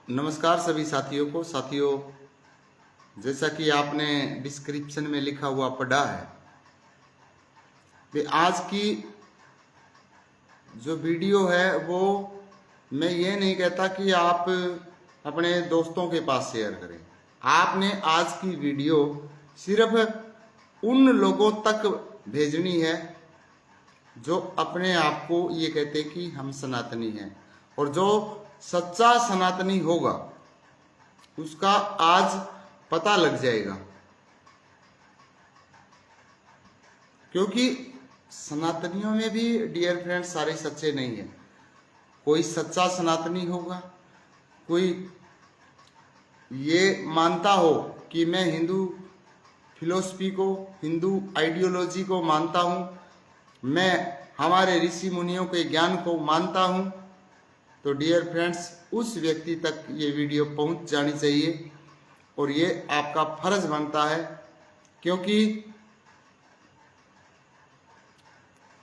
नमस्कार सभी साथियों को। साथियों, जैसा कि आपने डिस्क्रिप्शन में लिखा हुआ पढ़ा है कि आज की जो वीडियो है वो मैं ये नहीं कहता कि आप अपने दोस्तों के पास शेयर करें। आपने आज की वीडियो सिर्फ उन लोगों तक भेजनी है जो अपने आप को ये कहते कि हम सनातनी हैं, और जो सच्चा सनातनी होगा उसका आज पता लग जाएगा। क्योंकि सनातनियों में भी डियर फ्रेंड्स सारे सच्चे नहीं है। कोई सच्चा सनातनी होगा, कोई ये मानता हो कि मैं हिंदू फिलॉसफी को, हिंदू आइडियोलॉजी को मानता हूँ, मैं हमारे ऋषि मुनियों के ज्ञान को मानता हूँ, तो डियर फ्रेंड्स उस व्यक्ति तक ये वीडियो पहुंच जानी चाहिए और ये आपका फर्ज बनता है। क्योंकि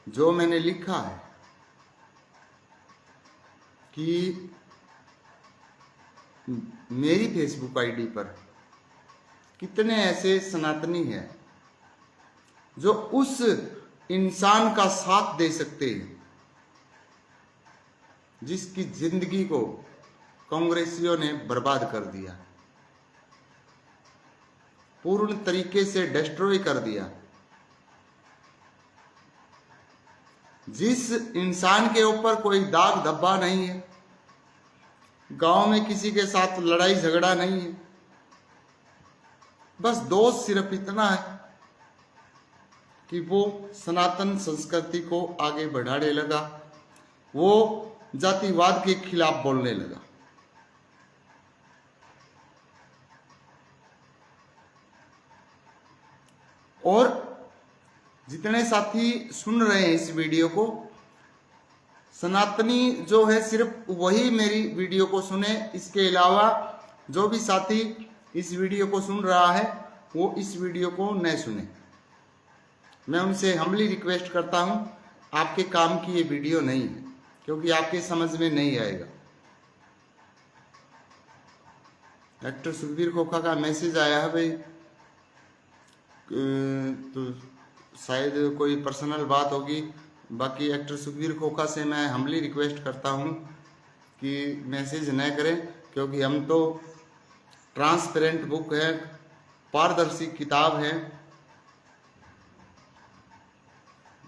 जो मैंने लिखा है कि मेरी फेसबुक आईडी पर कितने ऐसे सनातनी हैं जो उस इंसान का साथ दे सकते हैं जिसकी जिंदगी को कांग्रेसियों ने बर्बाद कर दिया, पूर्ण तरीके से डिस्ट्रॉय कर दिया। जिस इंसान के ऊपर कोई दाग धब्बा नहीं है, गांव में किसी के साथ लड़ाई झगड़ा नहीं है, बस दोष सिर्फ इतना है कि वो सनातन संस्कृति को आगे बढ़ाने लगा, वो जातिवाद के खिलाफ बोलने लगा। और जितने साथी सुन रहे हैं इस वीडियो को, सनातनी जो है सिर्फ वही मेरी वीडियो को सुने। इसके अलावा जो भी साथी इस वीडियो को सुन रहा है वो इस वीडियो को न सुने। मैं उनसे हम्बली रिक्वेस्ट करता हूं, आपके काम की ये वीडियो नहीं है, क्योंकि आपके समझ में नहीं आएगा। डॉक्टर सुखबीर खोखा का मैसेज आया है भाई, तो शायद कोई पर्सनल बात होगी। बाकी एक्टर सुखबीर खोखा से मैं हम्बली रिक्वेस्ट करता हूं कि मैसेज न करें, क्योंकि हम तो ट्रांसपेरेंट बुक है, पारदर्शी किताब है,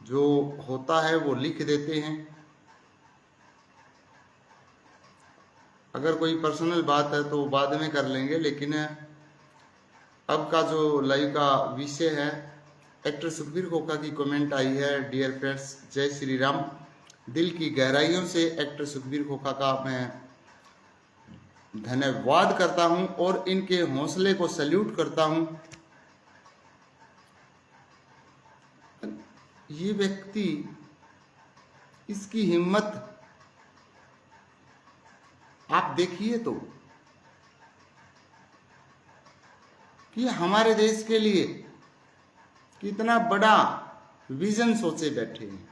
जो होता है वो लिख देते हैं। अगर कोई पर्सनल बात है तो बाद में कर लेंगे, लेकिन अब का जो लाइव का विषय है, एक्टर सुखबीर खोखा की कमेंट आई है। डियर फ्रेंड्स, जय श्री राम। दिल की गहराइयों से एक्टर सुखबीर खोखा का मैं धन्यवाद करता हूं और इनके हौसले को सैल्यूट करता हूं। ये व्यक्ति, इसकी हिम्मत आप देखिए तो, कि हमारे देश के लिए कितना बड़ा विजन सोचे बैठे हैं।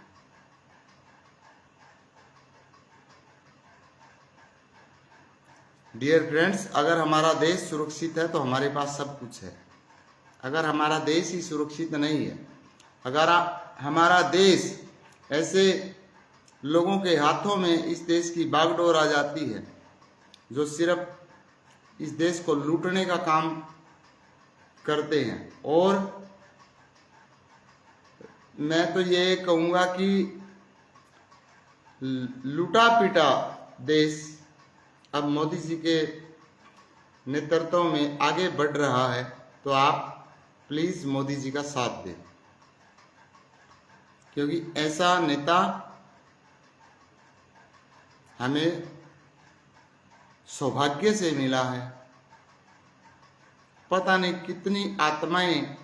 डियर फ्रेंड्स, अगर हमारा देश सुरक्षित है तो हमारे पास सब कुछ है। अगर हमारा देश ही सुरक्षित नहीं है, अगर हमारा देश ऐसे लोगों के हाथों में इस देश की बागडोर आ जाती है जो सिर्फ इस देश को लूटने का काम करते हैं, और मैं तो ये कहूँगा कि लूटा पिटा देश अब मोदी जी के नेतृत्व में आगे बढ़ रहा है, तो आप प्लीज मोदी जी का साथ दें, क्योंकि ऐसा नेता हमें सौभाग्य से मिला है। पता नहीं कितनी आत्माएं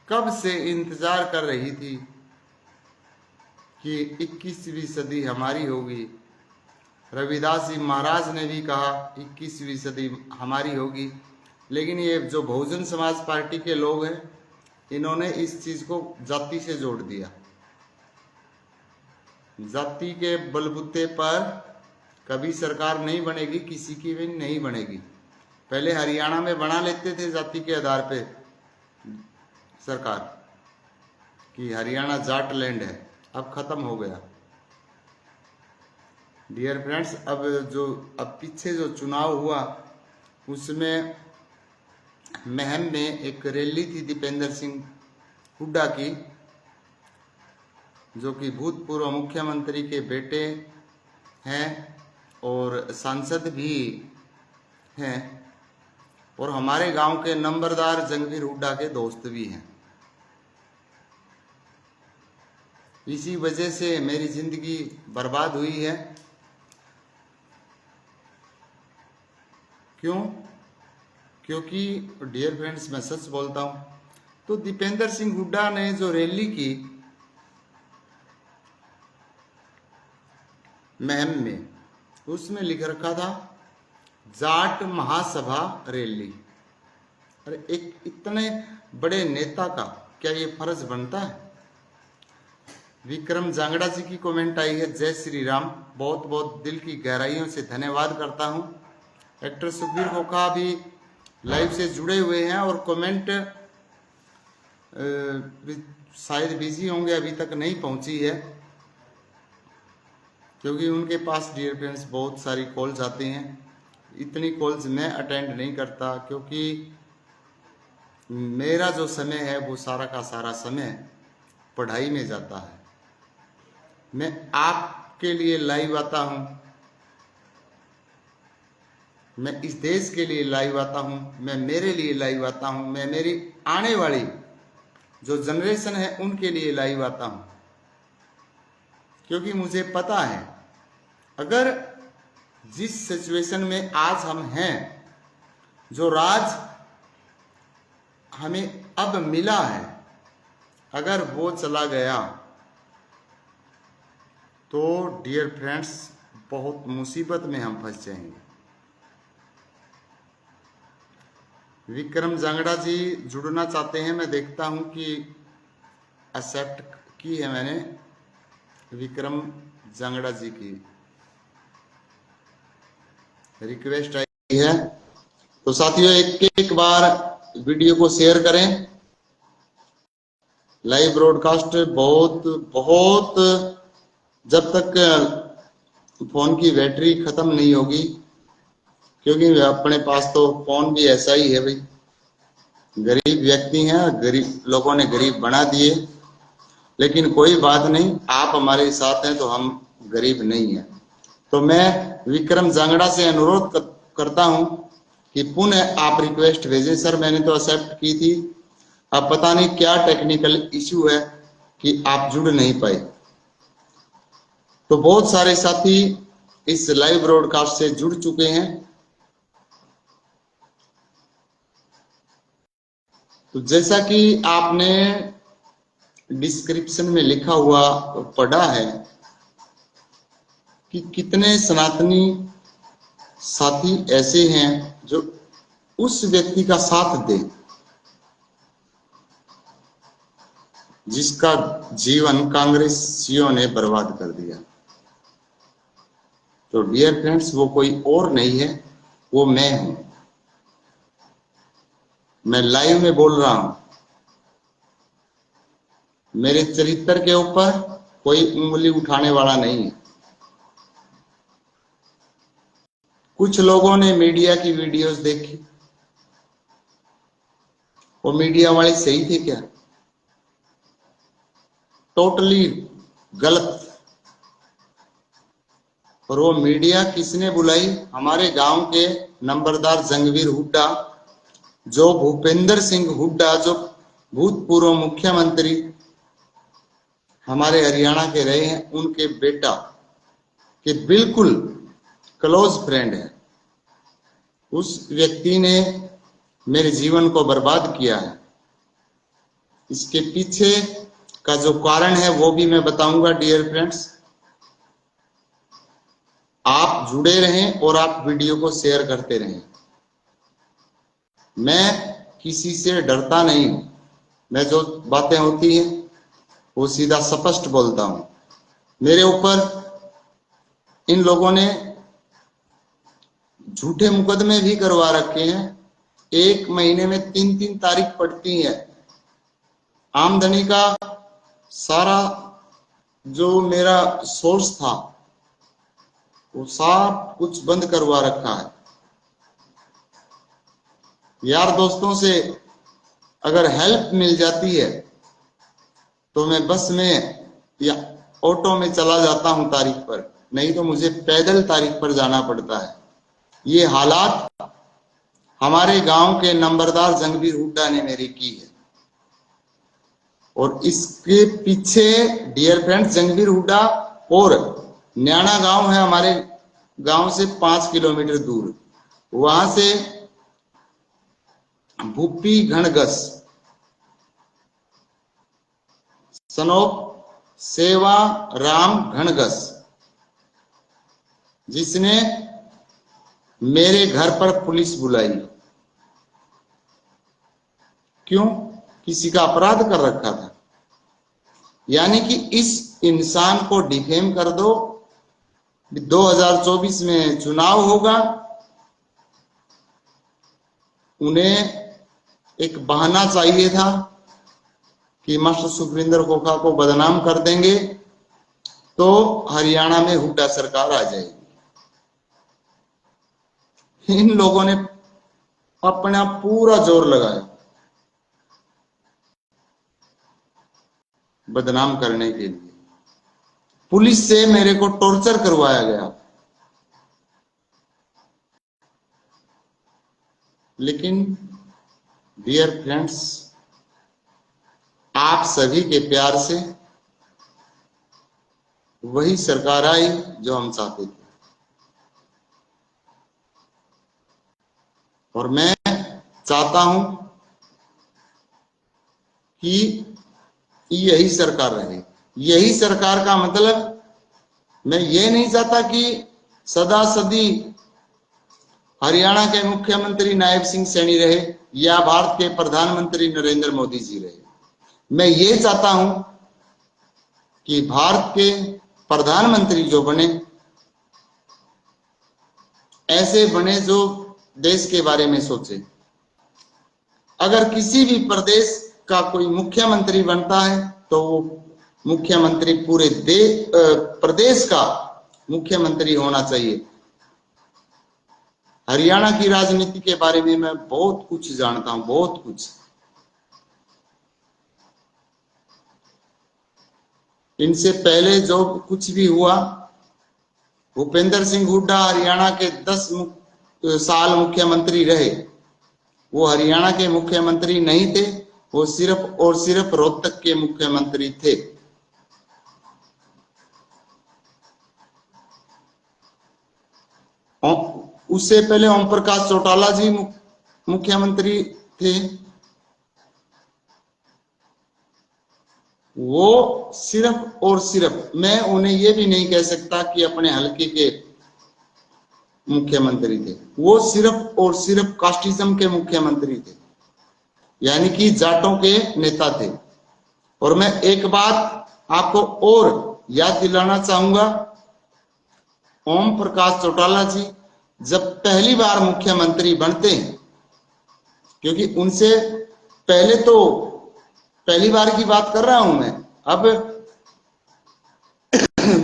कब से इंतजार कर रही थी कि 21वीं सदी हमारी होगी। रविदास जी महाराज ने भी कहा 21वीं सदी हमारी होगी, लेकिन ये जो बहुजन समाज पार्टी के लोग हैं, इन्होंने इस चीज को जाति से जोड़ दिया। जाति के बलबूते पर कभी सरकार नहीं बनेगी, किसी की भी नहीं बनेगी। पहले हरियाणा में बना लेते थे जाति के आधार पे सरकार कि हरियाणा जाट लैंड है, अब खत्म हो गया। डियर फ्रेंड्स, अब पीछे जो चुनाव हुआ उसमें महम में एक रैली थी दीपेंद्र सिंह हुड्डा की, जो कि भूतपूर्व मुख्यमंत्री के बेटे हैं और सांसद भी हैं और हमारे गांव के नंबरदार जंगवीर हुड्डा के दोस्त भी हैं। इसी वजह से मेरी जिंदगी बर्बाद हुई है। क्यों? क्योंकि डियर फ्रेंड्स, मैं सच बोलता हूं, तो दीपेंद्र सिंह हुड्डा ने जो रैली की महम में, उसमें लिख रखा था जाट महासभा रैली। अरे एक इतने बड़े नेता का क्या ये फर्ज बनता है? विक्रम जांगड़ा जी की कमेंट आई है, जय श्री राम। बहुत बहुत दिल की गहराइयों से धन्यवाद करता हूं। एक्टर सुखबीर खोखा भी लाइव से जुड़े हुए हैं और कमेंट शायद बिजी होंगे, अभी तक नहीं पहुंची है, क्योंकि उनके पास डियर फ्रेंड्स बहुत सारी कॉल्स आती हैं। इतनी कॉल्स मैं अटेंड नहीं करता, क्योंकि मेरा जो समय है वो सारा का सारा समय पढ़ाई में जाता है। मैं आपके लिए लाइव आता हूं, मैं इस देश के लिए लाइव आता हूं, मैं मेरे लिए लाइव आता हूं, मैं मेरी आने वाली जो जनरेशन है उनके लिए लाइव आता हूं, क्योंकि मुझे पता है अगर जिस सिचुएशन में आज हम हैं, जो राज हमें अब मिला है, अगर वो चला गया तो डियर फ्रेंड्स बहुत मुसीबत में हम फंस जाएंगे। विक्रम जांगड़ा जी जुड़ना चाहते हैं, मैं देखता हूं कि एक्सेप्ट की है मैंने विक्रम जांगड़ा जी की रिक्वेस्ट आई है। तो साथियों, एक बार वीडियो को शेयर करें। लाइव ब्रॉडकास्ट बहुत जब तक फोन की बैटरी खत्म नहीं होगी, क्योंकि अपने पास तो फोन भी ऐसा ही है भाई, गरीब व्यक्ति हैं, गरीब लोगों ने गरीब बना दिए, लेकिन कोई बात नहीं, आप हमारे साथ हैं तो हम गरीब नहीं हैं। तो मैं विक्रम जांगड़ा से अनुरोध करता हूं कि पुनः आप रिक्वेस्ट भेजें। सर मैंने तो एक्सेप्ट की थी, अब पता नहीं क्या टेक्निकल इश्यू है कि आप जुड़ नहीं पाए। तो बहुत सारे साथी इस लाइव ब्रॉडकास्ट से जुड़ चुके हैं। तो जैसा कि आपने डिस्क्रिप्शन में लिखा हुआ पढ़ा है कि कितने सनातनी साथी ऐसे हैं जो उस व्यक्ति का साथ दे जिसका जीवन कांग्रेसियों ने बर्बाद कर दिया। तो डियर फ्रेंड्स, वो कोई और नहीं है, वो मैं हूं। मैं लाइव में बोल रहा हूं, मेरे चरित्र के ऊपर कोई उंगली उठाने वाला नहीं है। कुछ लोगों ने मीडिया की वीडियोस देखी, वो मीडिया वाले सही थे क्या? टोटली गलत। और वो मीडिया किसने बुलाई? हमारे गांव के नंबरदार जंगवीर हुड्डा, जो भूपेंद्र सिंह हुड्डा, जो भूतपूर्व मुख्यमंत्री हमारे हरियाणा के रहे हैं, उनके बेटा के बिल्कुल क्लोज फ्रेंड है। उस व्यक्ति ने मेरे जीवन को बर्बाद किया है। इसके पीछे का जो कारण है वो भी मैं बताऊंगा। डियर फ्रेंड्स, आप जुड़े रहें और आप वीडियो को शेयर करते रहें। मैं किसी से डरता नहीं हूं, मैं जो बातें होती हैं वो सीधा स्पष्ट बोलता हूं। मेरे ऊपर इन लोगों ने झूठे मुकदमे भी करवा रखे हैं। एक महीने में 3-3 तारीख पड़ती है। आमदनी का सारा जो मेरा सोर्स था वो सब कुछ बंद करवा रखा है। यार दोस्तों से अगर हेल्प मिल जाती है तो मैं बस में या ऑटो में चला जाता हूं तारीख पर, नहीं तो मुझे पैदल तारीख पर जाना पड़ता है। ये हालात हमारे गांव के नंबरदार जंगवीर हुड्डा ने मेरी की है। और इसके पीछे डियर फ्रेंड्स जंगवीर हुड्डा और न्याणा गांव है हमारे गांव से 5 किलोमीटर दूर, वहां से भूपी घनगस सनोप सेवा राम घनगस, जिसने मेरे घर पर पुलिस बुलाई। क्यों? किसी का अपराध कर रखा था। यानी कि इस इंसान को डिफेम कर दो। 2024 में चुनाव होगा, उन्हें एक बहाना चाहिए था कि मास्टर सुखविंदर खोखा को बदनाम कर देंगे तो हरियाणा में हुड्डा सरकार आ जाएगी। इन लोगों ने अपना पूरा जोर लगाया बदनाम करने के लिए। पुलिस से मेरे को टॉर्चर करवाया गया। लेकिन डियर फ्रेंड्स, आप सभी के प्यार से वही सरकार आई जो हम चाहते थे। और मैं चाहता हूं कि यही सरकार रहे। यही सरकार का मतलब मैं ये नहीं चाहता कि सदा सदी हरियाणा के मुख्यमंत्री नायब सिंह सैनी रहे या भारत के प्रधानमंत्री नरेंद्र मोदी जी रहे। मैं ये चाहता हूं कि भारत के प्रधानमंत्री जो बने ऐसे बने जो देश के बारे में सोचे। अगर किसी भी प्रदेश का कोई मुख्यमंत्री बनता है तो वो मुख्यमंत्री पूरे प्रदेश का मुख्यमंत्री होना चाहिए। हरियाणा की राजनीति के बारे में मैं बहुत कुछ जानता हूं, बहुत कुछ। इनसे पहले जो कुछ भी हुआ, भूपेंद्र सिंह हुड्डा हरियाणा के 10 साल मुख्यमंत्री रहे। वो हरियाणा के मुख्यमंत्री नहीं थे, वो सिर्फ और सिर्फ रोहतक के मुख्यमंत्री थे। उससे पहले ओम प्रकाश चौटाला जी मुख्यमंत्री थे। वो सिर्फ और सिर्फ, मैं उन्हें ये भी नहीं कह सकता कि अपने हलके के मुख्यमंत्री थे, वो सिर्फ और सिर्फ कास्टिज्म के मुख्यमंत्री थे, यानी कि जाटों के नेता थे। और मैं एक बात आपको और याद दिलाना चाहूंगा, ओम प्रकाश चौटाला जी जब पहली बार मुख्यमंत्री बनते हैं, क्योंकि उनसे पहले तो पहली बार की बात कर रहा हूं मैं, अब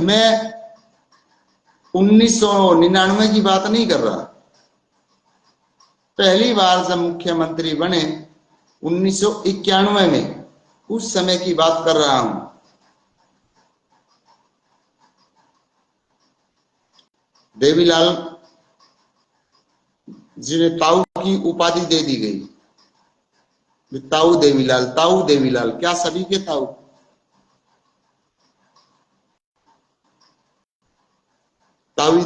मैं 1999 की बात नहीं कर रहा। पहली बार जब मुख्यमंत्री बने 1991 में, उस समय की बात कर रहा हूं। देवीलाल जिन्हें ताऊ की उपाधि दे दी गई, ताऊ देवीलाल, ताऊ देवीलाल, क्या सभी के ताऊ? ताऊ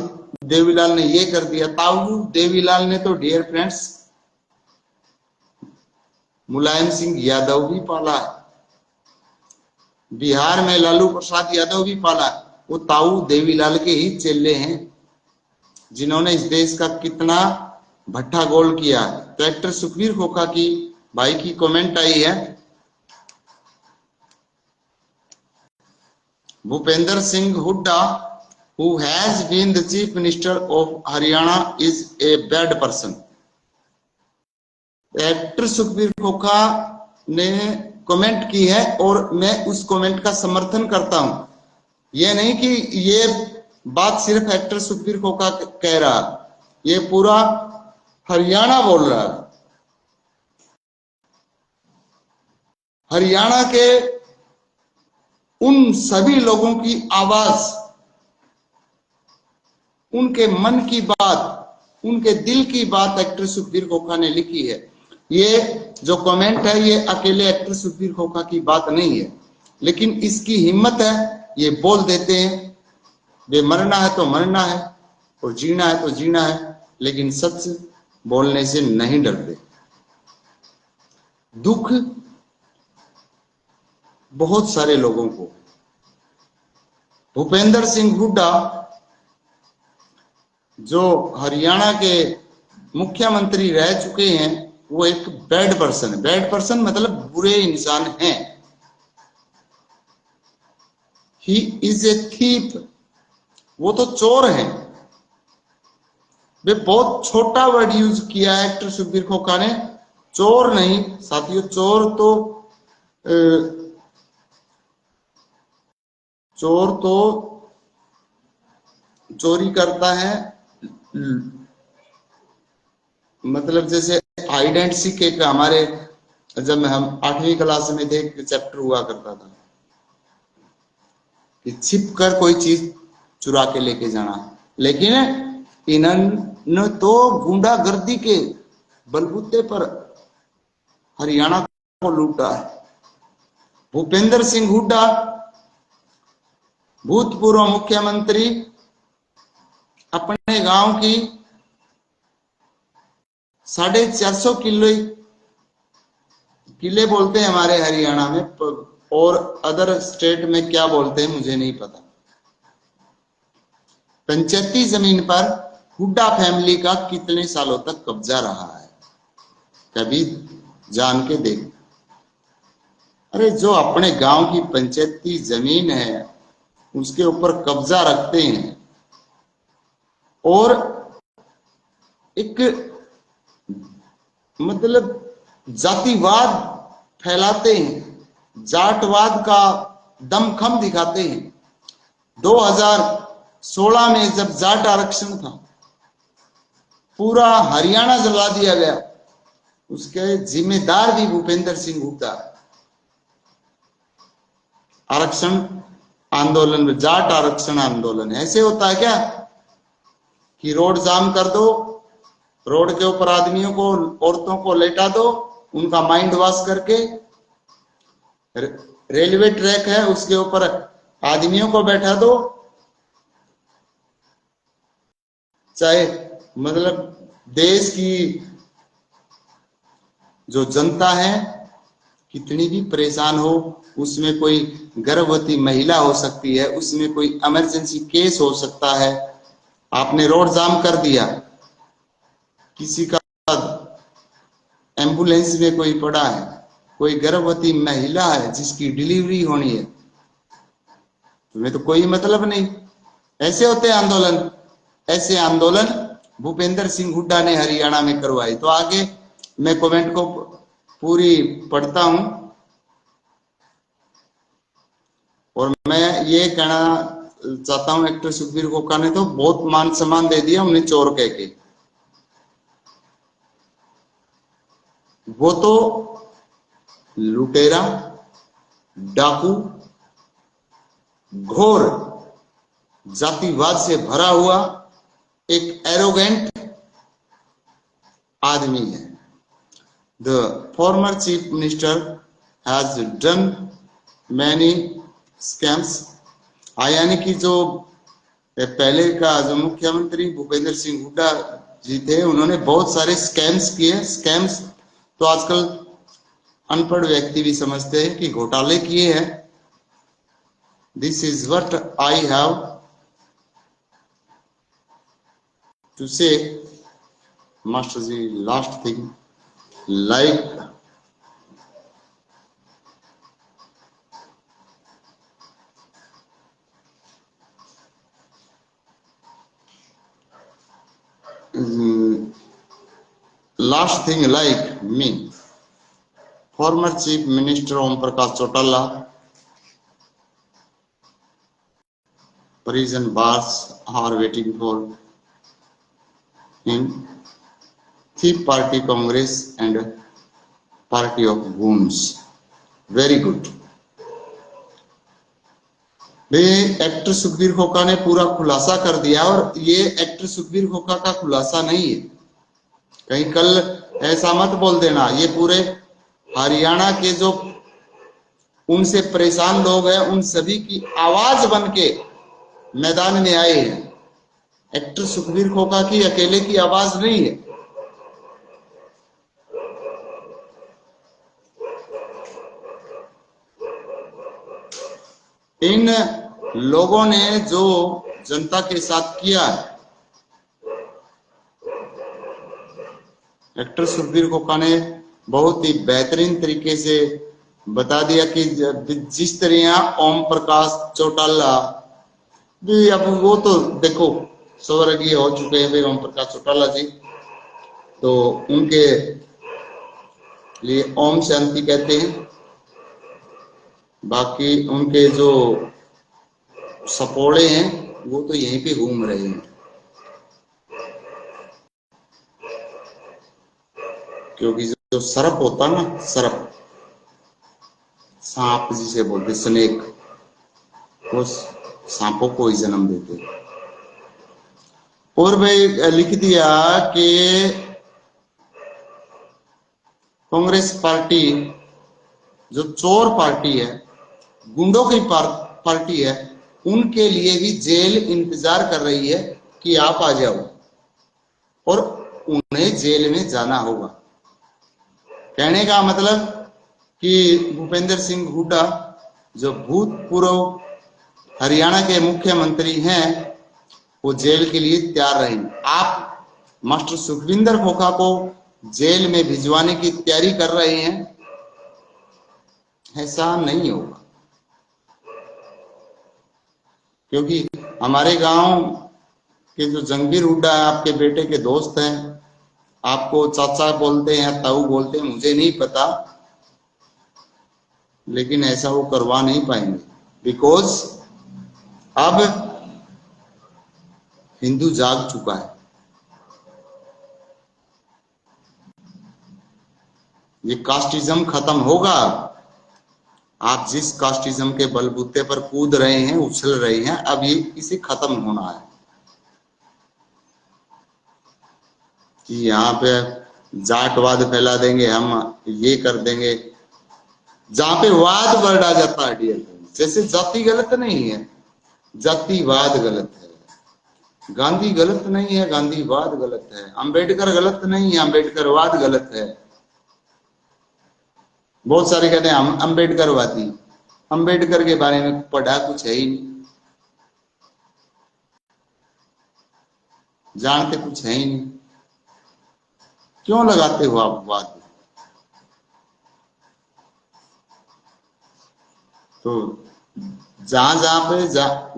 देवीलाल ने ये कर दिया। ताऊ देवीलाल ने तो डियर फ्रेंड्स मुलायम सिंह यादव भी पाला है, बिहार में लालू प्रसाद यादव भी पाला। वो ताऊ देवीलाल के ही चेले हैं जिन्होंने इस देश का कितना भट्ठा गोल किया। तो एक्टर सुखवीर खोखा की भाई की कमेंट आई है, Bhupendra Singh Hooda who has been the chief minister of Haryana is a bad person. Actor Sukhbir खोखा ने कमेंट की है और मैं उस कमेंट का समर्थन करता हूं। यह नहीं कि ये बात सिर्फ एक्टर सुखबीर खोखा कह रहा, ये पूरा हरियाणा बोल रहा है। हरियाणा के उन सभी लोगों की आवाज, उनके मन की बात, उनके दिल की बात एक्टर सुखबीर खोखा ने लिखी है। ये जो कमेंट है ये अकेले एक्टर सुखबीर खोखा की बात नहीं है, लेकिन इसकी हिम्मत है, ये बोल देते हैं वे मरना है तो मरना है और जीना है तो जीना है, लेकिन सच बोलने से नहीं डरते। दुख बहुत सारे लोगों को, भूपेंद्र सिंह हुड्डा जो हरियाणा के मुख्यमंत्री रह चुके हैं, वो एक बैड पर्सन है। बैड पर्सन मतलब बुरे इंसान हैं। ही इज ए थीप, वो तो चोर है। वे बहुत छोटा वर्ड यूज किया है एक्टर सुखबीर खोखा ने, चोर नहीं साथियों। चोर तो चोरी करता है, मतलब जैसे हाइड एंड सीक एक हमारे जब हम 8वीं क्लास में थे एक चैप्टर हुआ करता था कि छिप कर कोई चीज चुरा के लेके जाना, लेकिन इन्होंने तो गुंडागर्दी के बलबूते पर हरियाणा को लूटा है। भूपेंद्र सिंह हुड्डा भूतपूर्व मुख्यमंत्री अपने गांव की 450 किले बोलते हैं हमारे हरियाणा में, और अदर स्टेट में क्या बोलते हैं मुझे नहीं पता। पंचायती जमीन पर हुड्डा फैमिली का कितने सालों तक कब्जा रहा है, कभी जान के देख। अरे जो अपने गांव की पंचायती जमीन है उसके ऊपर कब्जा रखते हैं और एक मतलब जातिवाद फैलाते हैं, जाटवाद का दमखम दिखाते हैं। 2016 में जब जाट आरक्षण था, पूरा हरियाणा जला दिया गया, उसके जिम्मेदार भी भूपेंद्र सिंह हुड्डा। आरक्षण आंदोलन में, जाट आरक्षण आंदोलन ऐसे होता है क्या कि रोड जाम कर दो, रोड के ऊपर आदमियों को, औरतों को लेटा दो, उनका माइंड वॉश करके, रेलवे ट्रैक है उसके ऊपर आदमियों को बैठा दो, चाहे मतलब देश की जो जनता है कितनी भी परेशान हो, उसमें कोई गर्भवती महिला हो सकती है, उसमें कोई इमरजेंसी केस हो सकता है, आपने रोड जाम कर दिया, किसी का एम्बुलेंस में कोई पड़ा है, कोई गर्भवती महिला है जिसकी डिलीवरी होनी है, तुम्हें तो कोई मतलब नहीं। ऐसे होते हैं आंदोलन। ऐसे आंदोलन भूपेंद्र सिंह हुड्डा ने हरियाणा में करवाई। तो आगे मैं कमेंट को पूरी पढ़ता हूं और मैं ये कहना चाहता हूं, एक्टर सुखबीर खोखा ने तो बहुत मान सम्मान दे दिया उन्हें चोर कह के। वो तो लुटेरा, डाकू, घोर जातिवाद से भरा हुआ एक एरोगेंट आदमी है। The former chief minister has done many scams, यानी कि जो पहले का जो मुख्यमंत्री भूपेंद्र सिंह हुड्डा जी थे, उन्होंने बहुत सारे स्कैम्स किए। स्कैम्स तो आजकल अनपढ़ व्यक्ति भी समझते हैं कि घोटाले किए हैं। This is what I have to say. Master ji last thing, like last thing like me, former Chief Minister Om Prakash Chautala, prison bars are waiting for him. Thief Party Congress and Party of Goons. Very good. Actor Sukhbir Khoka ने पूरा खुलासा कर दिया, और ये actor Sukhbir खोका का खुलासा नहीं है, कहीं कल ऐसा मत बोल देना। ये पूरे हरियाणा के जो उनसे परेशान लोग हैं, उन सभी की आवाज बन के मैदान में आए हैं। एक्टर सुखबीर खोका की अकेले की आवाज नहीं है। इन लोगों ने जो जनता के साथ किया है, एक्टर सुखबीर खोका ने बहुत ही बेहतरीन तरीके से बता दिया कि जिस तरह ओम प्रकाश चौटाला भी, अब वो तो देखो स्वर्गीय हो चुके हैं ओम प्रकाश चौटाला जी, तो उनके लिए ओम शांति कहते हैं। बाकी उनके जो सपोड़े हैं वो तो यहीं पे घूम रहे हैं, क्योंकि जो सर्प होता ना, सर्प, सांप जिसे बोलते, स्नेक, वो सांपों को ही जन्म देते। और भाई लिख दिया कि कांग्रेस पार्टी जो चोर पार्टी है, गुंडों की पार्टी है, उनके लिए भी जेल इंतजार कर रही है कि आप आ जाओ, और उन्हें जेल में जाना होगा। कहने का मतलब कि भूपेंद्र सिंह हुड्डा जो भूतपूर्व हरियाणा के मुख्यमंत्री हैं, वो जेल के लिए तैयार रहेंगे। आप मास्टर सुखविंदर खोखा को जेल में भिजवाने की तैयारी कर रहे हैं, ऐसा नहीं होगा। क्योंकि हमारे गांव के जो जंगीर हुड्डा है, आपके बेटे के दोस्त हैं, आपको चाचा बोलते हैं, ताऊ बोलते हैं, मुझे नहीं पता, लेकिन ऐसा वो करवा नहीं पाएंगे, बिकॉज अब हिंदू जाग चुका है। ये कास्टिज्म खत्म होगा। आप जिस कास्टिज्म के बलबूते पर कूद रहे हैं, उछल रहे हैं, अब ये इसे खत्म होना है। कि यहाँ पे जाटवाद फैला देंगे, हम ये कर देंगे, जहां पे वाद वर्ड आ जाता है डियर, जैसे जाति गलत नहीं है, जातिवाद गलत है। गांधी गलत नहीं है, गांधीवाद गलत है। अंबेडकर गलत नहीं है, अंबेडकरवाद गलत है। बहुत सारे कहते हैं हम अंबेडकरवादी, अंबेडकर के बारे में पढ़ा कुछ है ही नहीं, जानते कुछ है ही नहीं, क्यों लगाते हो आप वाद? तो जहां जहां पे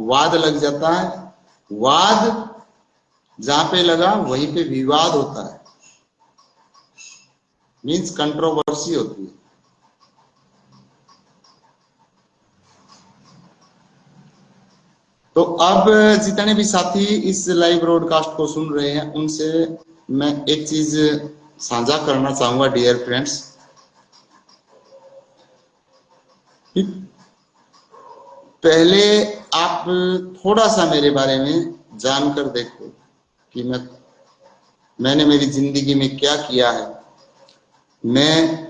वाद लग जाता है, वाद जहां पे लगा वहीं पे विवाद होता है, मीन्स कंट्रोवर्सी होती है। तो अब जितने भी साथी इस लाइव ब्रॉडकास्ट को सुन रहे हैं, उनसे मैं एक चीज साझा करना चाहूंगा डियर फ्रेंड्स। पहले आप थोड़ा सा मेरे बारे में जानकर देखो कि मैंने मेरी जिंदगी में क्या किया है। मैं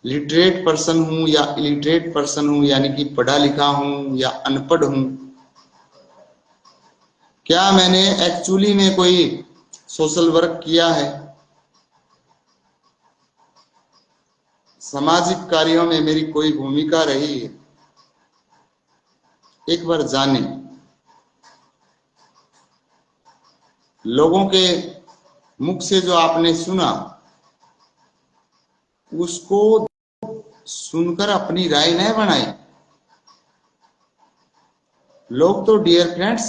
लिटरेट पर्सन हूं या इलिटरेट पर्सन हूं, यानी कि पढ़ा लिखा हूं या अनपढ़ हूं? क्या मैंने एक्चुअली में कोई सोशल वर्क किया है? सामाजिक कार्यों में मेरी कोई भूमिका रही है? एक बार जाने, लोगों के मुख से जो आपने सुना, उसको सुनकर अपनी राय न बनाए। लोग तो डियर फ्रेंड्स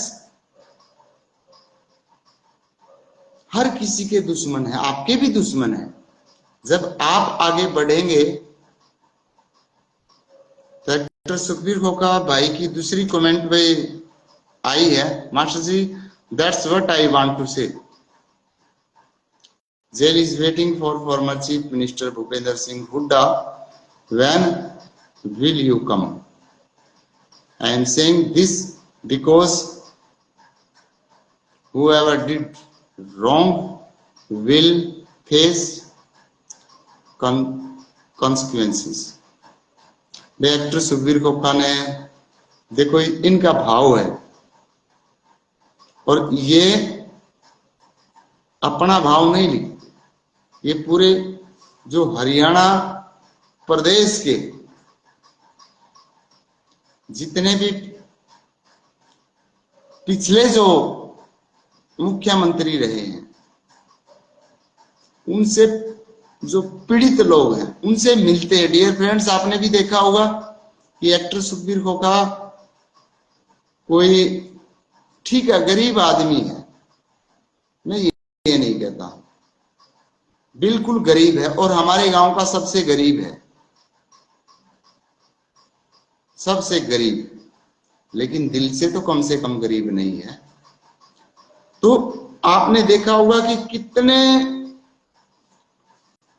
हर किसी के दुश्मन है, आपके भी दुश्मन है। जब आप आगे बढ़ेंगे तो डॉक्टर सुखबीर खोखा भाई की दूसरी कमेंट में आई है, master ji that's what I want to say, jail is waiting for former chief minister Bhupendra Singh Hooda, when will you come? I am saying this because whoever did wrong will face consequences. Actor Sukhbir खोखा ने, देखो इनका भाव है, और ये अपना भाव नहीं लिखते, ये पूरे जो हरियाणा प्रदेश के जितने भी पिछले जो मुख्यमंत्री रहे हैं, उनसे जो पीड़ित लोग हैं उनसे मिलते हैं। डियर फ्रेंड्स, आपने भी देखा होगा कि एक्टर सुखबीर खोखा कोई ठीक है गरीब आदमी है, मैं ये नहीं कहता, बिल्कुल गरीब है, और हमारे गांव का सबसे गरीब है, सबसे गरीब, लेकिन दिल से तो कम से कम गरीब नहीं है। तो आपने देखा होगा कि कितने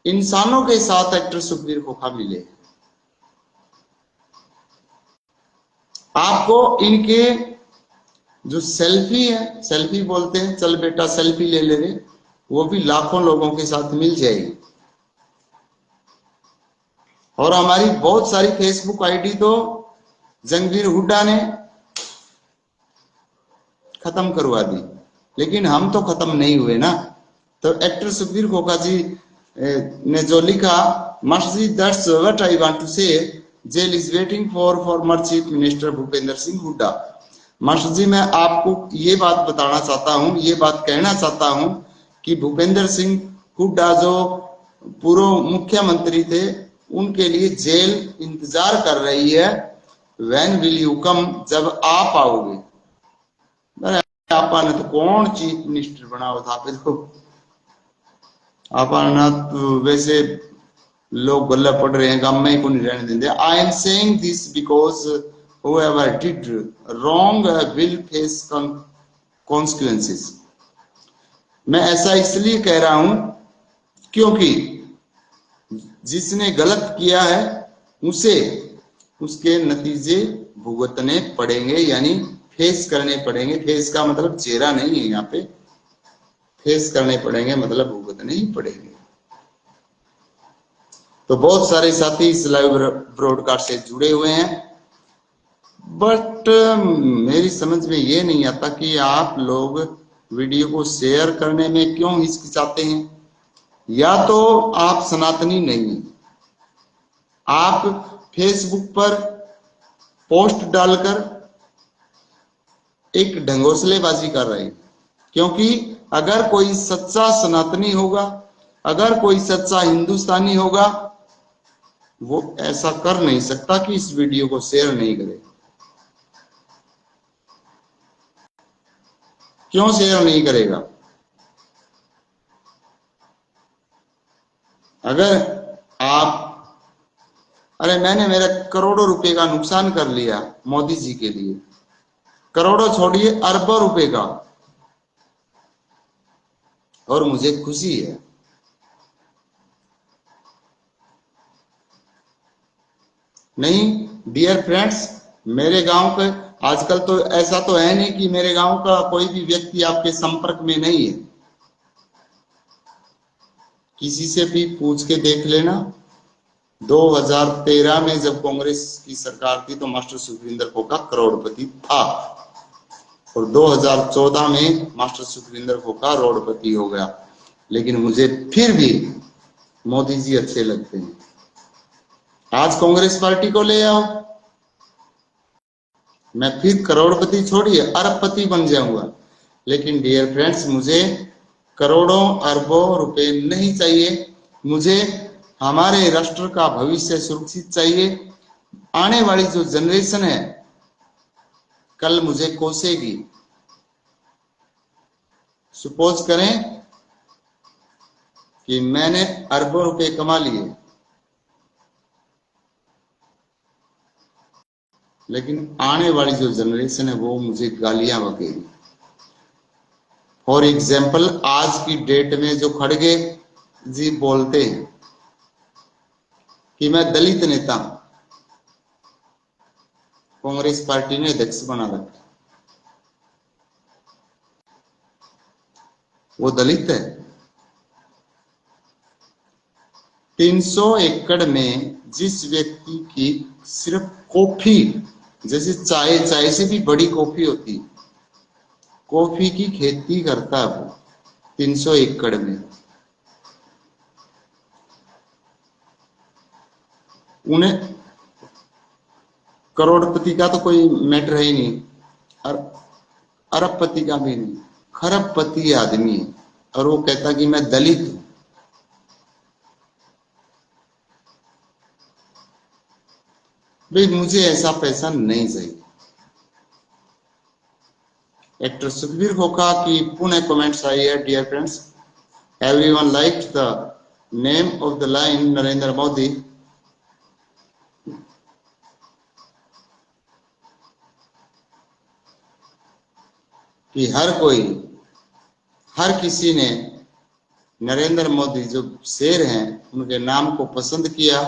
इंसानों के साथ एक्टर सुखबीर खोखा मिले। आपको इनके जो सेल्फी है, सेल्फी बोलते हैं, चल बेटा सेल्फी ले ले रे, वो भी लाखों लोगों के साथ मिल जाएगी। और हमारी बहुत सारी फेसबुक आईडी तो जंगवीर हुड्डा ने खत्म करवा दी, लेकिन हम तो खत्म नहीं हुए ना। तो एक्टर सुखबीर खोखा जी ने जो लिखा, master ji that's what I want to say, jail is waiting for former chief minister Bhupendra Singh Hooda. Master ji मैं आपको ये बात बताना चाहता हूँ, ये बात कहना चाहता हूँ कि भूपेंद्र सिंह हुड्डा जो पूर्व मुख्यमंत्री थे, उनके लिए जेल इंतजार कर रही है। व्हेन विल यू कम? जब आप आओगे। आपने तो कौन चीफ मिनिस्टर बनाओ था, तो आपने तो वैसे लोग गल्ला पड़ रहे हैं, गांव में ही को नहीं रहने देंगे। I am saying this because whoever did wrong will face consequences. मैं ऐसा इसलिए कह रहा हूं क्योंकि जिसने गलत किया है उसे उसके नतीजे भुगतने पड़ेंगे, यानी फेस करने पड़ेंगे। फेस का मतलब चेहरा नहीं है, यहाँ पे फेस करने पड़ेंगे मतलब भुगतने ही पड़ेंगे। तो बहुत सारे साथी इस लाइव ब्रॉडकास्ट से जुड़े हुए हैं, बट मेरी समझ में ये नहीं आता कि आप लोग वीडियो को शेयर करने में क्यों हिचकिचाते हैं। या तो आप सनातनी नहीं हैं, आप फेसबुक पर पोस्ट डालकर एक ढंगोसलेबाजी कर रहे हैं। क्योंकि अगर कोई सच्चा सनातनी होगा, अगर कोई सच्चा हिंदुस्तानी होगा, वो ऐसा कर नहीं सकता कि इस वीडियो को शेयर नहीं करे। क्यों शेयर नहीं करेगा? अगर आप, अरे मैंने मेरा करोड़ों रुपए का नुकसान कर लिया मोदी जी के लिए, करोड़ों छोड़िए अरबों रुपए का, और मुझे खुशी है। नहीं डियर फ्रेंड्स, मेरे गांव के आजकल तो ऐसा तो है नहीं कि मेरे गांव का कोई भी व्यक्ति आपके संपर्क में नहीं है। किसी से भी पूछ के देख लेना। 2013 में जब कांग्रेस की सरकार थी तो मास्टर सुखविंदर खोखा करोड़पति था, और 2014 में मास्टर सुखविंदर खोखा करोड़पति हो गया। लेकिन मुझे फिर भी मोदी जी अच्छे लगते हैं। आज कांग्रेस पार्टी को ले आओ, मैं फिर करोड़पति छोड़िए अरबपति बन जाऊंगा। लेकिन डियर फ्रेंड्स, मुझे करोड़ों अरबों रुपए नहीं चाहिए। मुझे हमारे राष्ट्र का भविष्य सुरक्षित चाहिए। आने वाली जो जनरेशन है कल मुझे कोसेगी। सपोज करें कि मैंने अरबों रुपए कमा लिए, लेकिन आने वाली जो जनरेशन है वो मुझे गालियां बकेगी। फॉर एग्जाम्पल, आज की डेट में जो खड़गे जी बोलते हैं कि मैं दलित नेता हूं, कांग्रेस पार्टी ने अध्यक्ष बना रखा, वो दलित है। 300 एकड़ में जिस व्यक्ति की सिर्फ कॉफी, जैसे चाय, चाय से भी बड़ी कॉफी होती है, कॉफी की खेती करता है वो 300 एकड़ में, उन्हें करोड़पति का तो कोई मैटर है ही नहीं, और अरबपति का भी नहीं, खरबपति आदमी है, और वो कहता कि मैं दलित हूं। भाई मुझे ऐसा पैसा नहीं चाहिए। एक्टर सुखबीर खोखा की पुनः कमेंट्स आई है, dear friends, everyone liked the name of the line Narendra Modi. कि हर किसी ने नरेंद्र मोदी जो शेर हैं उनके नाम को पसंद किया।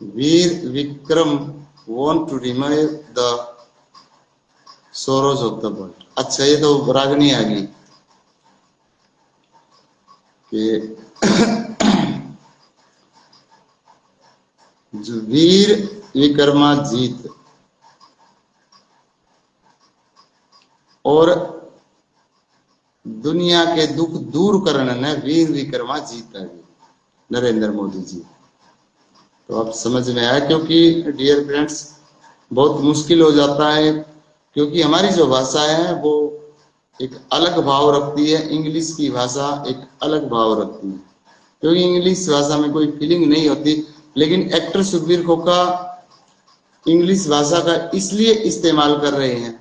Veer Vikram want to remove the sorrows of the world. अच्छा, ये तो रागनी आ गई कि जो वीर विक्रमाजीत और दुनिया के दुख दूर करने ने वीर विक्रमाजीत आ गई नरेंद्र मोदी जी। तो अब समझ में आया, क्योंकि डियर फ्रेंड्स बहुत मुश्किल हो जाता है, क्योंकि हमारी जो भाषा है वो एक अलग भाव रखती है, इंग्लिश की भाषा एक अलग भाव रखती है, क्योंकि इंग्लिश भाषा में कोई फीलिंग नहीं होती। लेकिन एक्टर सुखबीर खोखा इंग्लिश भाषा का इसलिए इस्तेमाल कर रहे हैं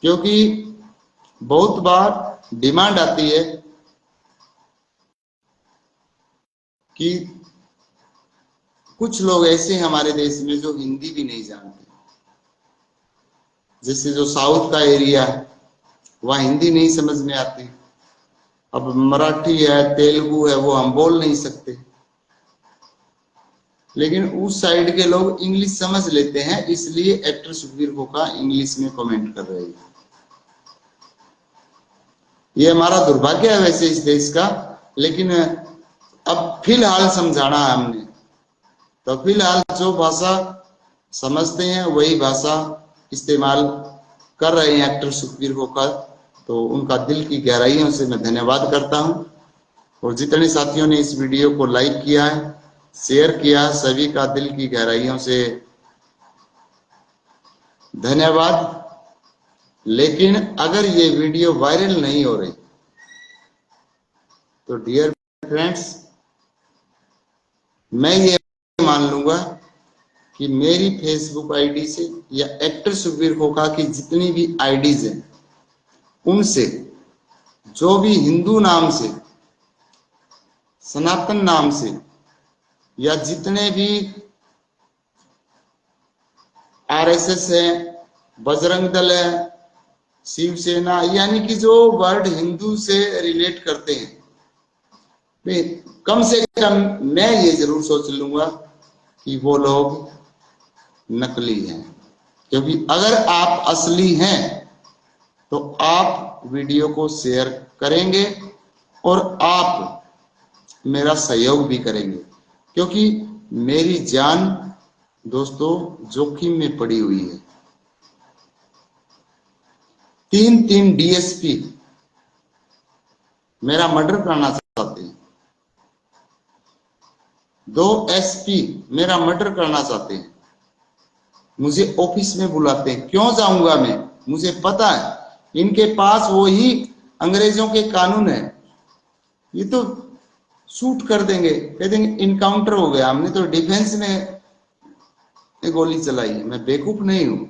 क्योंकि बहुत बार डिमांड आती है कि कुछ लोग ऐसे हैं हमारे देश में जो हिंदी भी नहीं जानते, जैसे जो साउथ का एरिया है वहां हिंदी नहीं समझ में आती। अब मराठी है, तेलुगु है, वो हम बोल नहीं सकते, लेकिन उस साइड के लोग इंग्लिश समझ लेते हैं, इसलिए एक्टर सुखबीर खोखा इंग्लिश में कमेंट कर रहे हैं। ये हमारा दुर्भाग्य है वैसे इस देश का, लेकिन अब फिलहाल समझाना है हमने, तो फिलहाल जो भाषा समझते हैं वही भाषा इस्तेमाल कर रहे हैं एक्टर सुखबीर खोखा। तो उनका दिल की गहराइयों से मैं धन्यवाद करता हूं, और जितने साथियों ने इस वीडियो को लाइक किया है, शेयर किया, सभी का दिल की गहराइयों से धन्यवाद। लेकिन अगर ये वीडियो वायरल नहीं हो रही तो डियर फ्रेंड्स मैं ये मान लूंगा कि मेरी फेसबुक आईडी से या एक्टर सुखबीर खोखा की जितनी भी आईडीज हैं उनसे जो भी हिंदू नाम से, सनातन नाम से, या जितने भी आरएसएस है, बजरंग दल है, शिवसेना, यानी कि जो वर्ड हिंदू से रिलेट करते हैं, कम से कम मैं ये जरूर सोच लूंगा कि वो लोग नकली हैं। क्योंकि अगर आप असली हैं तो आप वीडियो को शेयर करेंगे और आप मेरा सहयोग भी करेंगे, क्योंकि मेरी जान दोस्तों जोखिम में पड़ी हुई है। 3 डीएसपी मेरा मर्डर करना चाहते हैं, 2 एसपी मेरा मर्डर करना चाहते हैं, मुझे ऑफिस में बुलाते हैं। क्यों जाऊंगा मैं? मुझे पता है इनके पास वही अंग्रेजों के कानून है, ये तो शूट कर देंगे, कह देंगे इनकाउंटर हो गया, हमने तो डिफेंस में गोली चलाई है। मैं बेवकूफ नहीं हूं।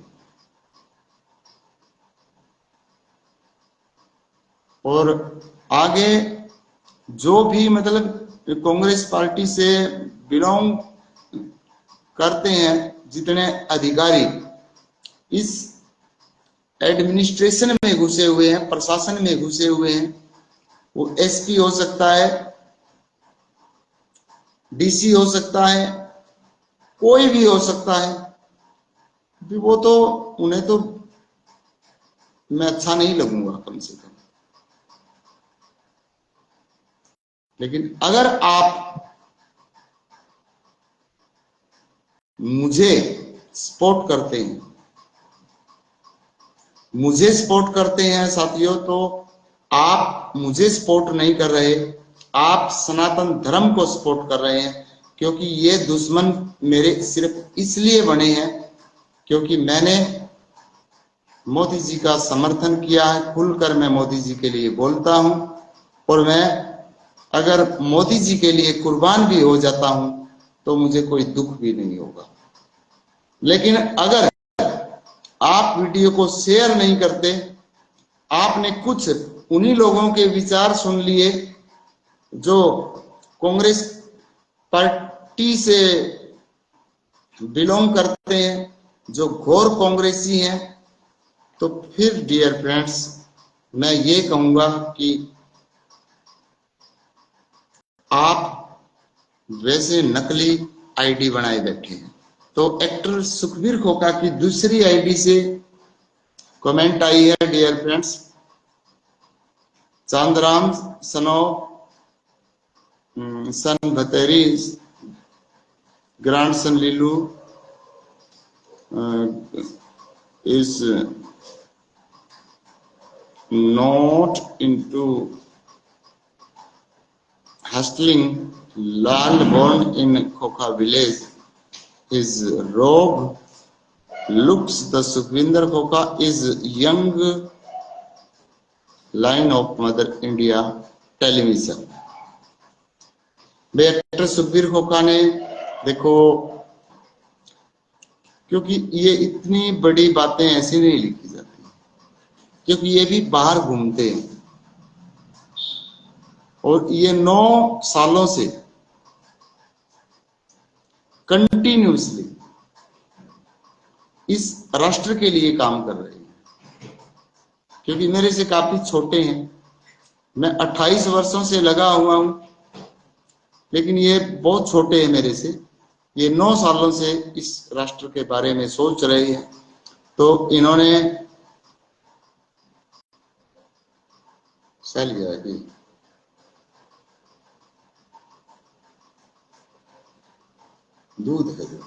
और आगे जो भी मतलब कांग्रेस पार्टी से बिलोंग करते हैं, जितने अधिकारी इस एडमिनिस्ट्रेशन में घुसे हुए हैं, प्रशासन में घुसे हुए हैं, वो एसपी हो सकता है, डीसी हो सकता है, कोई भी हो सकता है, वो तो उन्हें तो मैं अच्छा नहीं लगूंगा कम से कम। लेकिन अगर आप मुझे सपोर्ट करते हैं, मुझे सपोर्ट करते हैं साथियों, तो आप मुझे सपोर्ट नहीं कर रहे, आप सनातन धर्म को सपोर्ट कर रहे हैं। क्योंकि ये दुश्मन मेरे सिर्फ इसलिए बने हैं क्योंकि मैंने मोदी जी का समर्थन किया है, खुलकर मैं मोदी जी के लिए बोलता हूं, और मैं अगर मोदी जी के लिए कुर्बान भी हो जाता हूं तो मुझे कोई दुख भी नहीं होगा। लेकिन अगर आप वीडियो को शेयर नहीं करते, आपने कुछ उन्हीं लोगों के विचार सुन लिए जो कांग्रेस पार्टी से बिलोंग करते हैं, जो घोर कांग्रेसी हैं, तो फिर डियर फ्रेंड्स मैं ये कहूंगा कि आप वैसे नकली आईडी बनाए बैठे हैं। तो एक्टर सुखबीर खोका की दूसरी आईडी से कमेंट आई है, डियर फ्रेंड्स, चांदराम सनो सन भतेरी grandson Lilu is not into hustling. Lal born in Khokha village. His robe looks the Sukhvinder Khokha is young line of Mother India television. Actor Sukhbir खोखा ने देखो, क्योंकि ये इतनी बड़ी बातें ऐसी नहीं लिखी जाती, क्योंकि ये भी बाहर घूमते हैं और ये 9 सालों से कंटिन्यूसली इस राष्ट्र के लिए काम कर रहे हैं। क्योंकि मेरे से काफी छोटे हैं, मैं 28 वर्षों से लगा हुआ हूं, लेकिन ये बहुत छोटे हैं मेरे से। ये 9 सालों से इस राष्ट्र के बारे में सोच रहे हैं। तो इन्होंने सह लिया है कि दूध है जो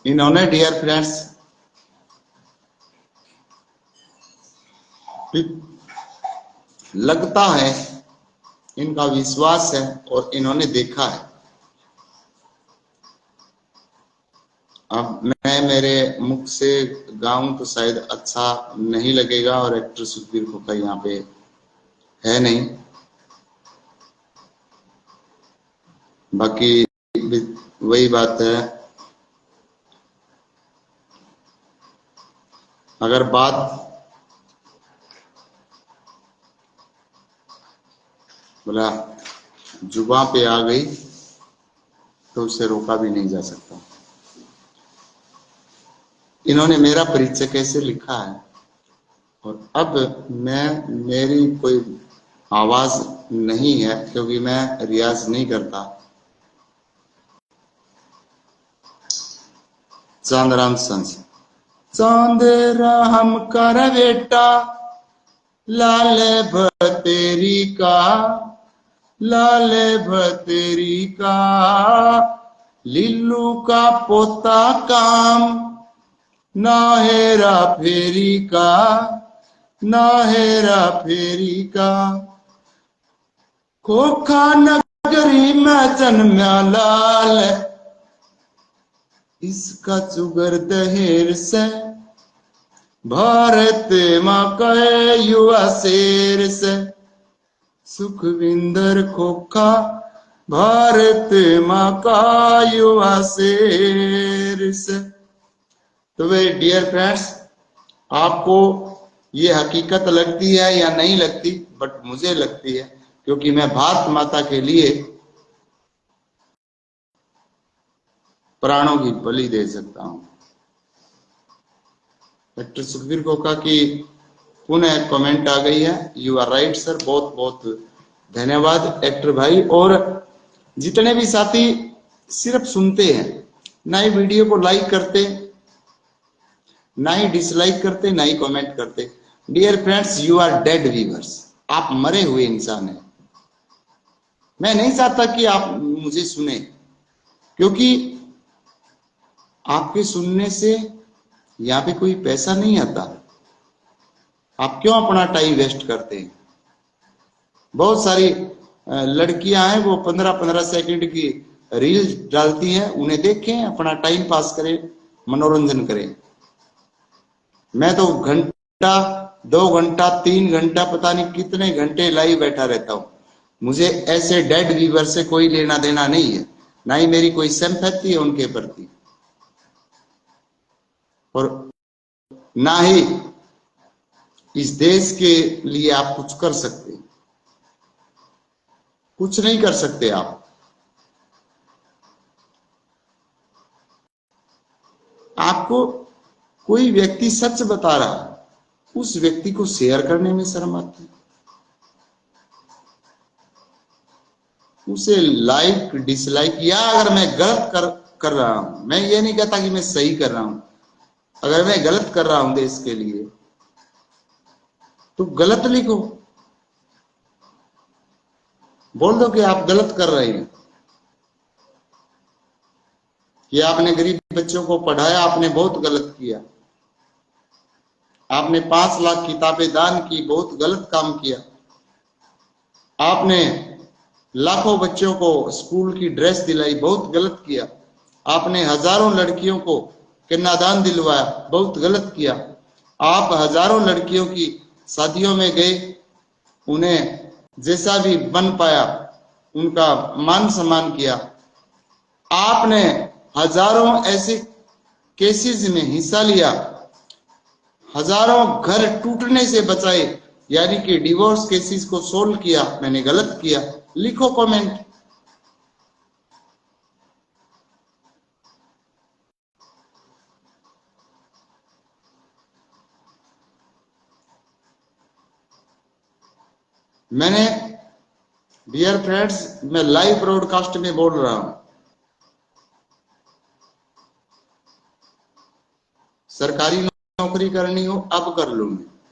इन्होंने डियर फ्रेंड्स लगता है, इनका विश्वास है और इन्होंने देखा है। अब मैं मेरे मुख से गाऊं तो शायद अच्छा नहीं लगेगा, और एक्टर सुखबीर खोखा यहाँ पे है नहीं। बाकी वही बात है, अगर बात बोला जुबान पे आ गई तो उसे रोका भी नहीं जा सकता। इन्होंने मेरा परिचय कैसे लिखा है, और अब मेरी कोई आवाज नहीं है क्योंकि मैं रियाज नहीं करता। चांदराम संस चांद राम कर बेटा लाल भतेरी का, लाल भतेरी का, लिल्लू का पोता काम, ना हेरा फेरी का, ना हेरा फेरी का। खोखा नगरी में जन्म्या लाल, इसका चुगर दहेर से भारत मां कहे युवा शेर से। सुखविंदर खोखा भारत मां का युवा शेर से। तो वे डियर फ्रेंड्स, आपको ये हकीकत लगती है या नहीं लगती, बट मुझे लगती है, क्योंकि मैं भारत माता के लिए प्राणों की बलि दे सकता हूं। डॉक्टर सुखबीर कोका की पुनः एक कमेंट आ गई है। यू आर राइट सर, बहुत बहुत धन्यवाद एक्टर भाई। और जितने भी साथी सिर्फ सुनते हैं, ना ही वीडियो को लाइक करते, ना ही डिसलाइक करते, ना ही कमेंट करते, dear friends you are dead viewers, आप मरे हुए इंसान हैं। मैं नहीं चाहता कि आप मुझे सुने, क्योंकि आपके सुनने से यहाँ पे कोई पैसा नहीं आता। आप क्यों अपना टाइम वेस्ट करते हैं? बहुत सारी लड़कियां हैं, वो 15-15 सेकंड की रील डालती हैं, उन्हें देखें, अपना टाइम पास करें, मनोरंजन करें। मैं तो घंटा, 2 घंटा, 3 घंटा, पता नहीं कितने घंटे लाइव बैठा रहता हूं। मुझे ऐसे डेड व्यूवर से कोई लेना देना नहीं है, ना ही मेरी कोई सिंपैथी है उनके प्रति, और ना ही इस देश के लिए आप कुछ कर सकते। कुछ नहीं कर सकते आप। आपको कोई व्यक्ति सच बता रहा है, उस व्यक्ति को शेयर करने में शर्म आती है, उसे लाइक डिसलाइक, या अगर मैं गलत कर रहा हूं, मैं ये नहीं कहता कि मैं सही कर रहा हूं, अगर मैं गलत कर रहा हूं देश के लिए, तो गलत लिखो, बोल दो कि आप गलत कर रहे हैं, कि आपने गरीब बच्चों को पढ़ाया, आपने बहुत गलत किया, आपने 5 लाख किताबें दान की, बहुत गलत काम किया, आपने लाखों बच्चों को स्कूल की ड्रेस दिलाई, बहुत गलत किया, आपने हजारों लड़कियों को कन्यादान दिलवाया, बहुत गलत किया, आप हजारों लड़कियों की शादियों में गए, उन्हें जैसा भी बन पाया उनका मान सम्मान किया, आपने हजारों ऐसे केसेस में हिस्सा लिया, हजारों घर टूटने से बचाए, यानी कि डिवोर्स केसेस को सोल्व किया, मैंने गलत किया, लिखो कमेंट। मैंने, डियर फ्रेंड्स, मैं लाइव ब्रॉडकास्ट में बोल रहा हूं, सरकारी नौकरी करनी हो अब कर लो,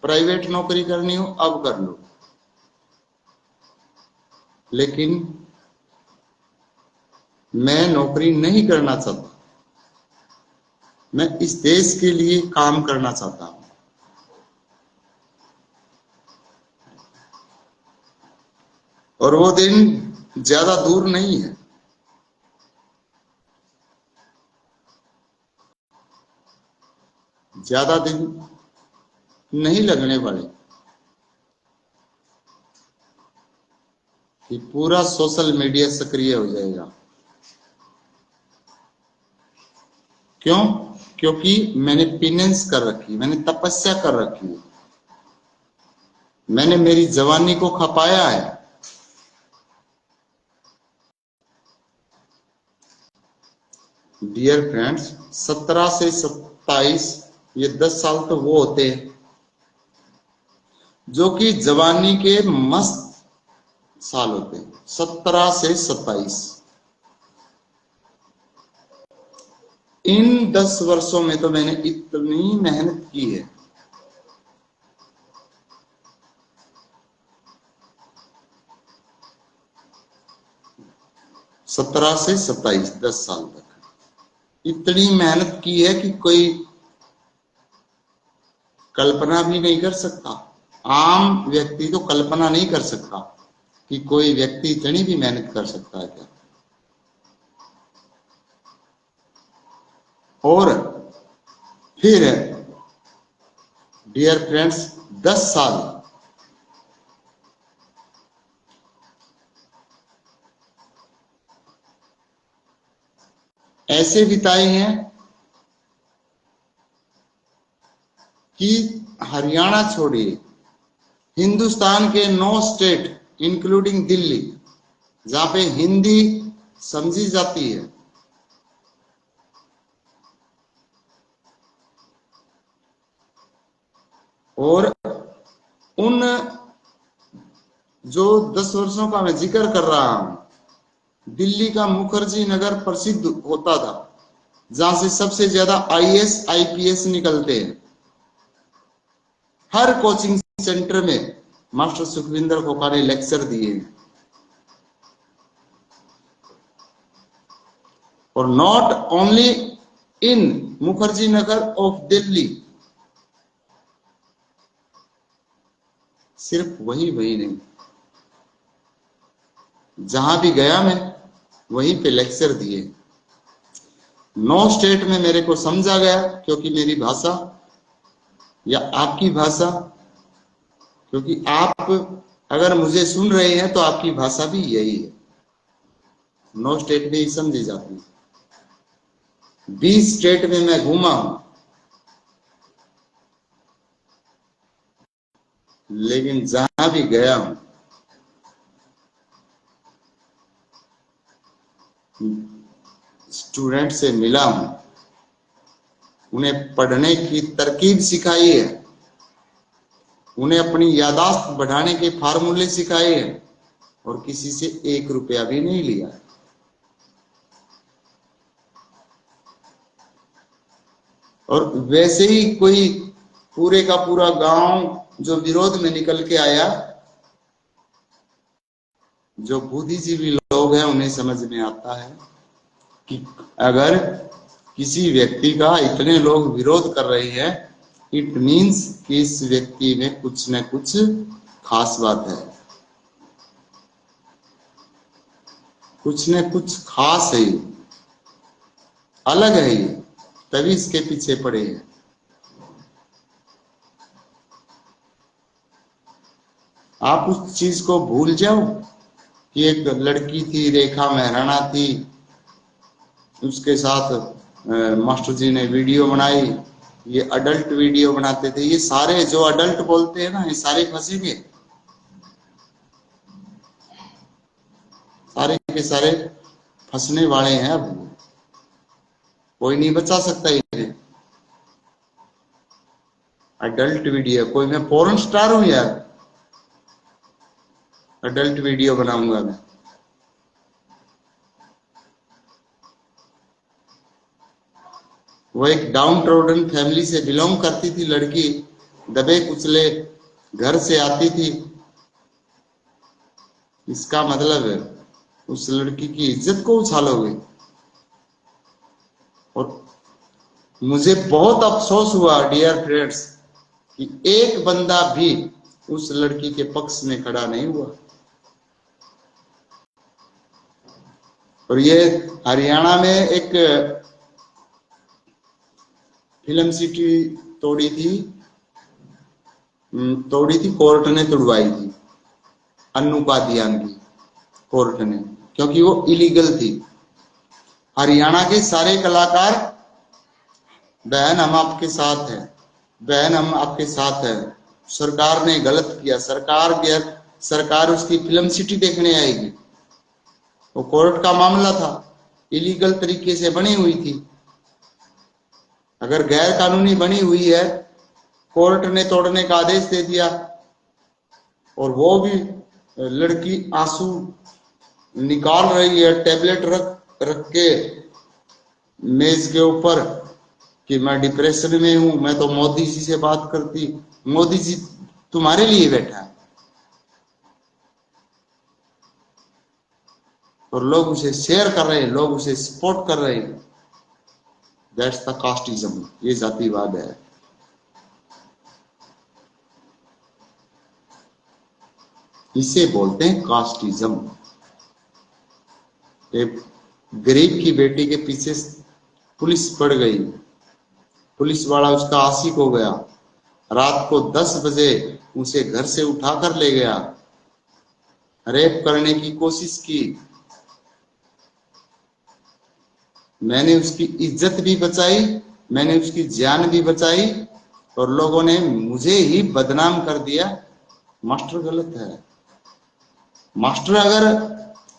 प्राइवेट नौकरी करनी हो अब कर लो, लेकिन मैं नौकरी नहीं करना चाहता, मैं इस देश के लिए काम करना चाहता हूं। और वो दिन ज्यादा दूर नहीं है, ज्यादा दिन नहीं लगने वाले कि पूरा सोशल मीडिया सक्रिय हो जाएगा। क्यों? क्योंकि मैंने पिनेंस कर रखी, मैंने तपस्या कर रखी है, मैंने मेरी जवानी को खपाया है। डियर फ्रेंड्स, 17 से 27, ये 10 साल तो वो होते हैं जो कि जवानी के मस्त साल होते हैं। 17 से 27, इन 10 वर्षों में तो मैंने इतनी मेहनत की है, 17 से 27, 10 साल तक इतनी मेहनत की है कि कोई कल्पना भी नहीं कर सकता। आम व्यक्ति तो कल्पना नहीं कर सकता कि कोई व्यक्ति इतनी भी मेहनत कर सकता है क्या। और फिर डियर फ्रेंड्स, 10 साल ऐसे बिताए हैं कि हरियाणा छोड़िए, हिंदुस्तान के 9 स्टेट इंक्लूडिंग दिल्ली जहां पे हिंदी समझी जाती है, और उन जो 10 वर्षों का मैं जिक्र कर रहा हूं, दिल्ली का मुखर्जी नगर प्रसिद्ध होता था, जहां से सबसे ज्यादा आईएएस आईपीएस निकलते हैं। हर कोचिंग सेंटर में मास्टर सुखविंदर खोखा ने लेक्चर दिए, और not only in Mukherjee Nagar of Delhi, सिर्फ वही नहीं, जहां भी गया मैं वहीं पे लेक्चर दिए। 9 स्टेट में मेरे को समझा गया, क्योंकि मेरी भाषा या आपकी भाषा, क्योंकि आप अगर मुझे सुन रहे हैं तो आपकी भाषा भी यही है, 9 स्टेट में ही समझी जाती है। 20 स्टेट में मैं घूमा हूं, लेकिन जहां भी गया हूं स्टूडेंट से मिला हूं, उन्हें पढ़ने की तरकीब सिखाई है, उन्हें अपनी यादाश्त बढ़ाने के फार्मूले सिखाए हैं, और किसी से 1 रुपया भी नहीं लिया। और वैसे ही कोई पूरे का पूरा गांव जो विरोध में निकल के आया, जो बुद्धिजीवी लोग हैं उन्हें समझ में आता है कि अगर किसी व्यक्ति का इतने लोग विरोध कर रहे हैं, इट मीन्स कि इस व्यक्ति में कुछ न कुछ खास बात है, कुछ न कुछ खास है, अलग है ये, तभी इसके पीछे पड़े हैं। आप उस चीज को भूल जाओ कि एक लड़की थी, रेखा मेहराणा थी, उसके साथ मास्टर जी ने वीडियो बनाई, ये अडल्ट वीडियो बनाते थे। ये सारे जो अडल्ट बोलते हैं ना, ये सारे फंसेंगे, सारे के सारे फंसने वाले हैं। अब कोई नहीं बचा सकता इन्हें। अडल्ट वीडियो, कोई मैं पोर्न स्टार हूं यार, अडल्ट वीडियो बनाऊंगा मैं? वो एक डाउन ट्रोडन फैमिली से बिलोंग करती थी लड़की, दबे कुचले घर से आती थी। इसका मतलब है उस लड़की की इज्जत को उछालोगे। और मुझे बहुत अफसोस हुआ डियर फ्रेंड्स कि एक बंदा भी उस लड़की के पक्ष में खड़ा नहीं हुआ। और ये हरियाणा में एक फिल्म सिटी तोड़ी थी, कोर्ट ने तुड़वाई थी, अन्नू कादियान की कोर्ट ने, क्योंकि वो इलीगल थी। हरियाणा के सारे कलाकार, बहन हम आपके साथ हैं, बहन हम आपके साथ हैं, सरकार ने गलत किया, सरकार उसकी फिल्म सिटी देखने आएगी। वो कोर्ट का मामला था, इलीगल तरीके से बनी हुई थी। अगर गैर कानूनी बनी हुई है, कोर्ट ने तोड़ने का आदेश दे दिया, और वो भी लड़की आंसू निकाल रही है, टेबलेट रख के मेज के ऊपर, कि मैं डिप्रेशन में हूं, मैं तो मोदी जी से बात करती। मोदी जी तुम्हारे लिए बैठा है, और लोग उसे शेयर कर रहे हैं, लोग उसे सपोर्ट कर रहे हैं। दैट्स द कास्टिज्म, ये जातिवाद है। इसे बोलते हैं कास्टिज्म। एक गरीब की बेटी के पीछे पुलिस पड़ गई, पुलिस वाला उसका आशिक हो गया, रात को 10 बजे उसे घर से उठाकर ले गया, रेप करने की कोशिश की। मैंने उसकी इज्जत भी बचाई, मैंने उसकी जान भी बचाई, और लोगों ने मुझे ही बदनाम कर दिया। मास्टर गलत है। मास्टर अगर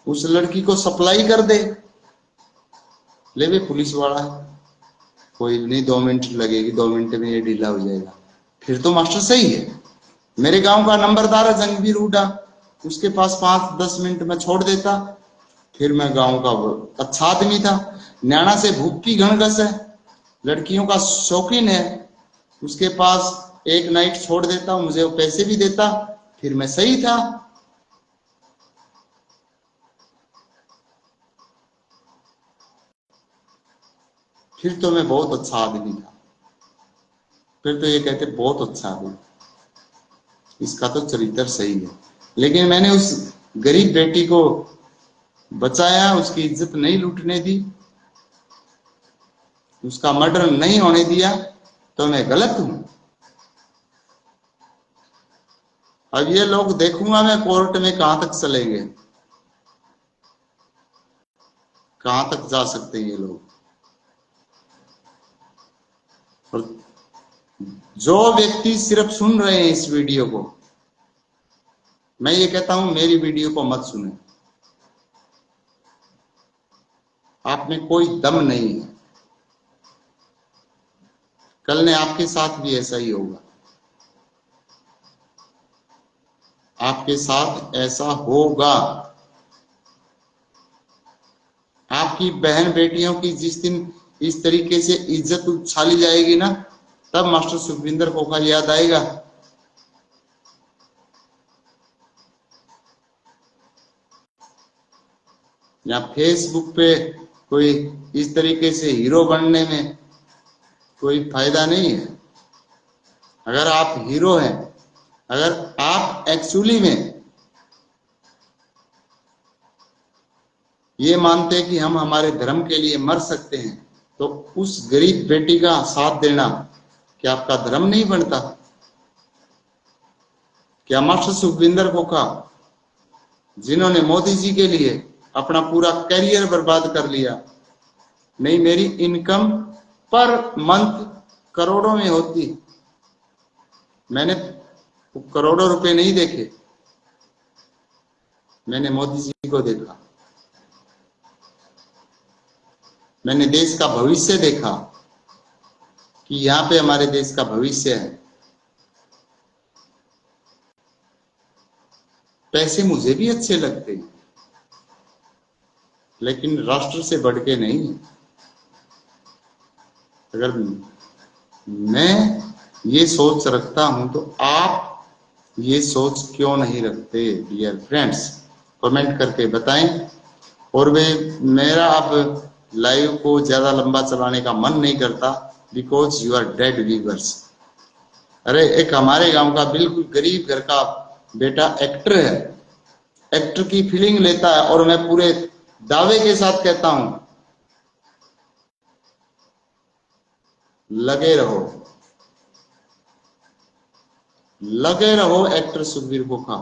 उस लड़की को सप्लाई कर दे, ले वे पुलिस वाला है, कोई नहीं 2 मिनट लगेगी, 2 मिनट में ये ढीला हो जाएगा, फिर तो मास्टर सही है। मेरे गांव का नंबरदार है जंगवीर हुड्डा, उसके पास 5-10 मिनट में छोड़ देता, फिर मैं गांव का अच्छा आदमी था। न्याणा से भूख की घनघस है, लड़कियों का शौकीन है, उसके पास एक नाइट छोड़ देता, मुझे वो पैसे भी देता, फिर मैं सही था। फिर तो मैं बहुत अच्छा आदमी था, फिर तो ये कहते बहुत अच्छा आदमी, इसका तो चरित्र सही है। लेकिन मैंने उस गरीब बेटी को बचाया, उसकी इज्जत नहीं लूटने दी, उसका मर्डर नहीं होने दिया, तो मैं गलत हूं। अब ये लोग देखूंगा मैं कोर्ट में कहां तक चलेंगे, कहां तक जा सकते हैं ये लोग। और जो व्यक्ति सिर्फ सुन रहे हैं इस वीडियो को, मैं ये कहता हूं मेरी वीडियो को मत सुने, आप में कोई दम नहीं है, कल ने आपके साथ भी ऐसा ही होगा, आपके साथ ऐसा होगा। आपकी बहन बेटियों की जिस दिन इस तरीके से इज्जत उछाली जाएगी ना, तब मास्टर सुखविंदर खोखा याद आएगा। या फेसबुक पे कोई इस तरीके से हीरो बनने में कोई फायदा नहीं है। अगर आप हीरो हैं, अगर आप एक्चुअली में ये मानते हैं कि हम हमारे धर्म के लिए मर सकते हैं, तो उस गरीब बेटी का साथ देना क्या आपका धर्म नहीं बनता? क्या मास्टर सुखविंदर खोखा, जिन्होंने मोदी जी के लिए अपना पूरा करियर बर्बाद कर लिया, नहीं मेरी इनकम पर मंथ करोड़ों में होती, मैंने करोड़ों रुपए नहीं देखे, मैंने मोदी जी को देखा, मैंने देश का भविष्य देखा कि यहाँ पे हमारे देश का भविष्य है। पैसे मुझे भी अच्छे लगते हैं, लेकिन राष्ट्र से बढ़ के नहीं। अगर मैं ये सोच रखता हूं तो आप ये सोच क्यों नहीं रखते? डियर फ्रेंड्स, कमेंट करके बताएं। और वे मेरा अब लाइव को ज्यादा लंबा चलाने का मन नहीं करता, because you are dead viewers. अरे एक हमारे गांव का बिल्कुल गरीब घर का बेटा एक्टर है, एक्टर की फीलिंग लेता है, और मैं पूरे दावे के साथ कहता हूं लगे रहो, लगे रहो एक्टर सुखबीर खोखा,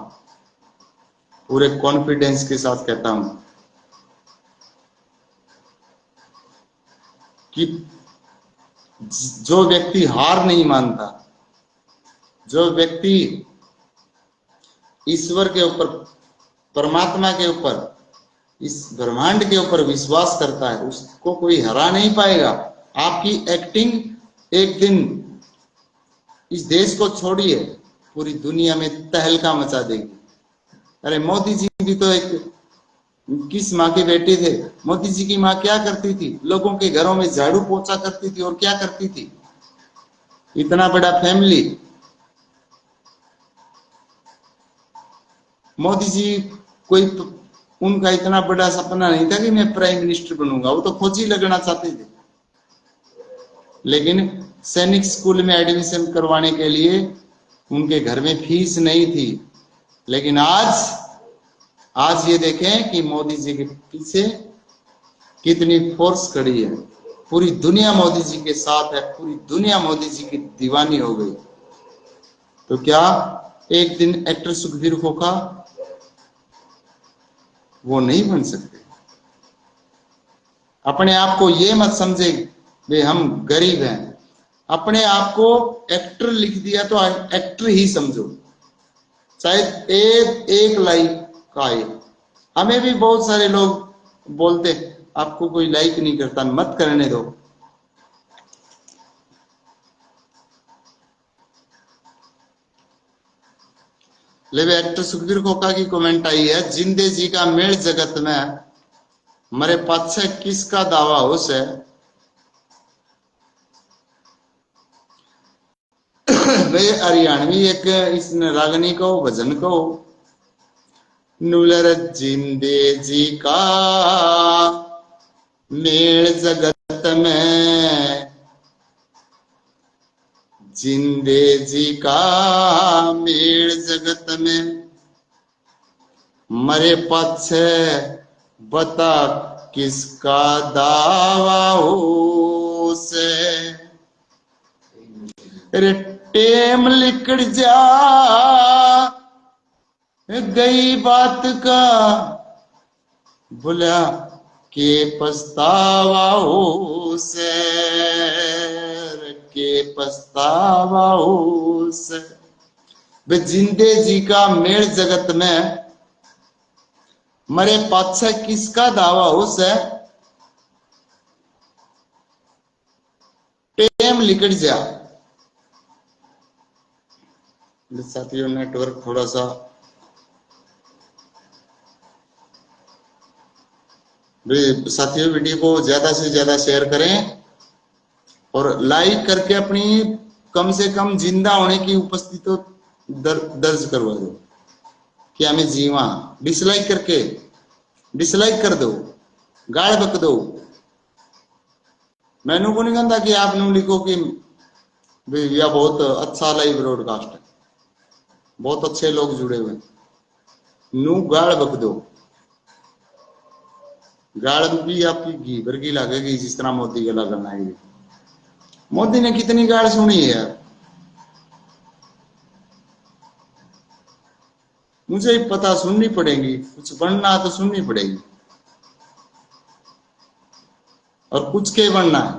पूरे कॉन्फिडेंस के साथ कहता हूं कि जो व्यक्ति हार नहीं मानता, जो व्यक्ति ईश्वर के ऊपर, परमात्मा के ऊपर, इस ब्रह्मांड के ऊपर विश्वास करता है, उसको कोई हरा नहीं पाएगा। आपकी एक्टिंग एक दिन इस देश को छोड़िए पूरी दुनिया में तहलका मचा देगी। अरे मोदी जी भी तो एक किस माँ के बेटे थे? मोदी जी की माँ क्या करती थी? लोगों के घरों में झाड़ू पोछा करती थी, और क्या करती थी? इतना बड़ा फैमिली। मोदी जी कोई उनका इतना बड़ा सपना नहीं था कि मैं प्राइम मिनिस्टर बनूंगा, वो तो फौजी लगना चाहते थे। लेकिन सैनिक स्कूल में एडमिशन करवाने के लिए उनके घर में फीस नहीं थी। लेकिन आज ये देखें कि मोदी जी के पीछे कितनी फोर्स खड़ी है, पूरी दुनिया मोदी जी के साथ है, पूरी दुनिया मोदी जी की दीवानी हो गई। तो क्या एक दिन एक्टर सुखबीर खोखा वो नहीं बन सकते? अपने आप को ये मत समझे वे हम गरीब हैं, अपने आप को एक्टर लिख दिया तो एक्टर ही समझो, चाहे एक लाइक का है। हमें भी बहुत सारे लोग बोलते आपको कोई लाइक नहीं करता, मत करने दो। ले एक्टर सुखबीर खोका की कमेंट आई है, जिंदे जी का मेल जगत में मरे पाछे किसका दावा हो से। भाई हरियाणवी एक इस रागनी को भजन को, नुलर जिंदे जी का मेल जगत में, जिंदे जी का मेल जगत में मरे पाछे बता किसका दावा हो से। रे टेम लिकड़ जा गई बात का, भुला के पछतावा हो से, के पछतावा हो से। वे जिंदे जी का मेल जगत में मरे पाछे किसका दावा हो से, टेम लिकड़ जा। साथियों नेटवर्क थोड़ा सा साथियों वीडियो को ज्यादा से ज्यादा शेयर करें और लाइक करके अपनी कम से कम जिंदा होने की उपस्थिति तो दर्ज करवा दो कि हमें जीवा। डिसलाइक करके डिसलाइक कर दो, गाड़ बक दो। मैनू को नहीं कहता कि आप नू लिखो कि यह बहुत अच्छा लाइव ब्रॉडकास्ट है, बहुत अच्छे लोग जुड़े हुए, नू गाड़ बक दो। गाड़ भी आपकी घी वर्गी लगेगी, जिस तरह मोदी गला करना है। मोदी ने कितनी गाड़ सुनी है यार, मुझे ही पता, सुननी पड़ेगी, कुछ बनना तो सुननी पड़ेगी। और कुछ के बनना है,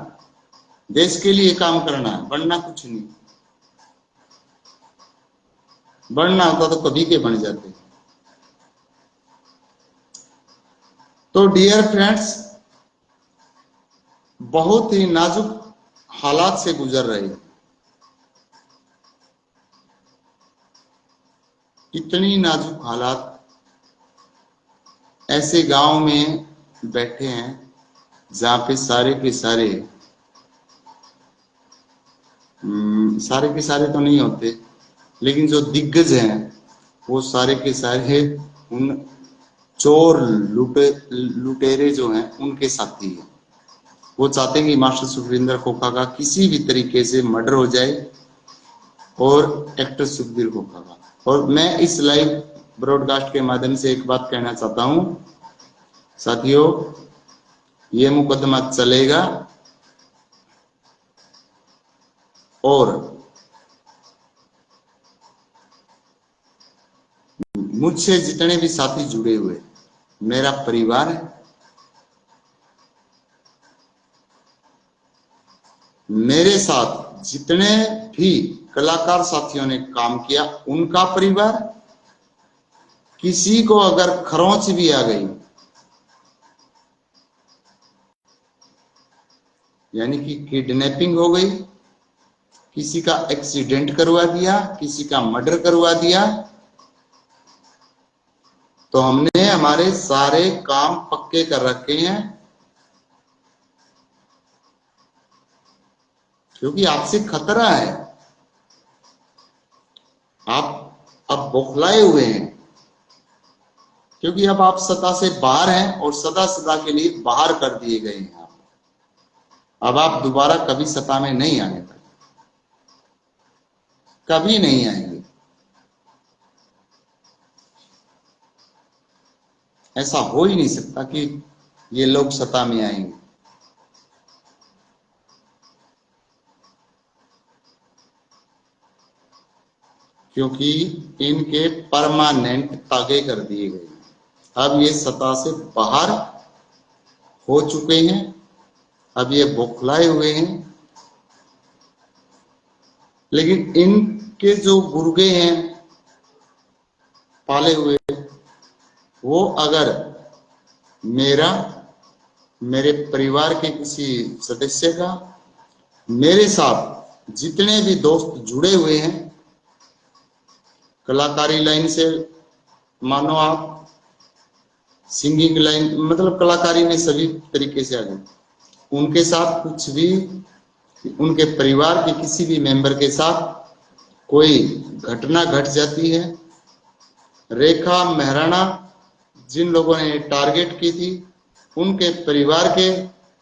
देश के लिए काम करना है, बनना कुछ नहीं। बनना होता तो कभी के बन जाते। तो डियर फ्रेंड्स, बहुत ही नाजुक हालात से गुजर रहे, इतनी नाजुक हालात, ऐसे गांव में बैठे हैं जहां पे सारे के सारे सारे के सारे तो नहीं होते, लेकिन जो दिग्गज हैं वो सारे के सारे उन चोर लुटेरे जो हैं उनके साथी हैं। वो चाहते हैं कि मास्टर सुखविंदर खोखा का किसी भी तरीके से मर्डर हो जाए और एक्टर सुखबीर खोखा का। और मैं इस लाइव ब्रॉडकास्ट के माध्यम से एक बात कहना चाहता हूं साथियों, ये मुकदमा चलेगा और मुझसे जितने भी साथी जुड़े हुए, मेरा परिवार है, मेरे साथ जितने भी कलाकार साथियों ने काम किया उनका परिवार, किसी को अगर खरोंच भी आ गई, यानी कि किडनैपिंग हो गई, किसी का एक्सीडेंट करवा दिया, किसी का मर्डर करवा दिया, तो हमने हमारे सारे काम पक्के कर रखे हैं, क्योंकि आपसे खतरा है। आप अब बौखलाए हुए हैं, क्योंकि अब आप सत्ता से बाहर हैं और सदा सदा के लिए बाहर कर दिए गए हैं। अब आप दोबारा कभी सत्ता में नहीं आने पाए, कभी नहीं आएंगे। ऐसा हो ही नहीं सकता कि ये लोग सत्ता में आएंगे, क्योंकि इनके परमानेंट तागे कर दिए गए। अब ये सत्ता से बाहर हो चुके हैं, अब ये बौखलाए हुए हैं लेकिन इनके जो गुर्गे हैं पाले हुए, वो अगर मेरा, मेरे परिवार के किसी सदस्य का, मेरे साथ जितने भी दोस्त जुड़े हुए हैं कलाकारी लाइन से, मानो आप सिंगिंग लाइन, मतलब कलाकारी में सभी तरीके से आ गए, उनके साथ कुछ भी, उनके परिवार के किसी भी मेंबर के साथ कोई घटना घट जाती है, रेखा मेहराणा जिन लोगों ने टारगेट की थी, उनके परिवार के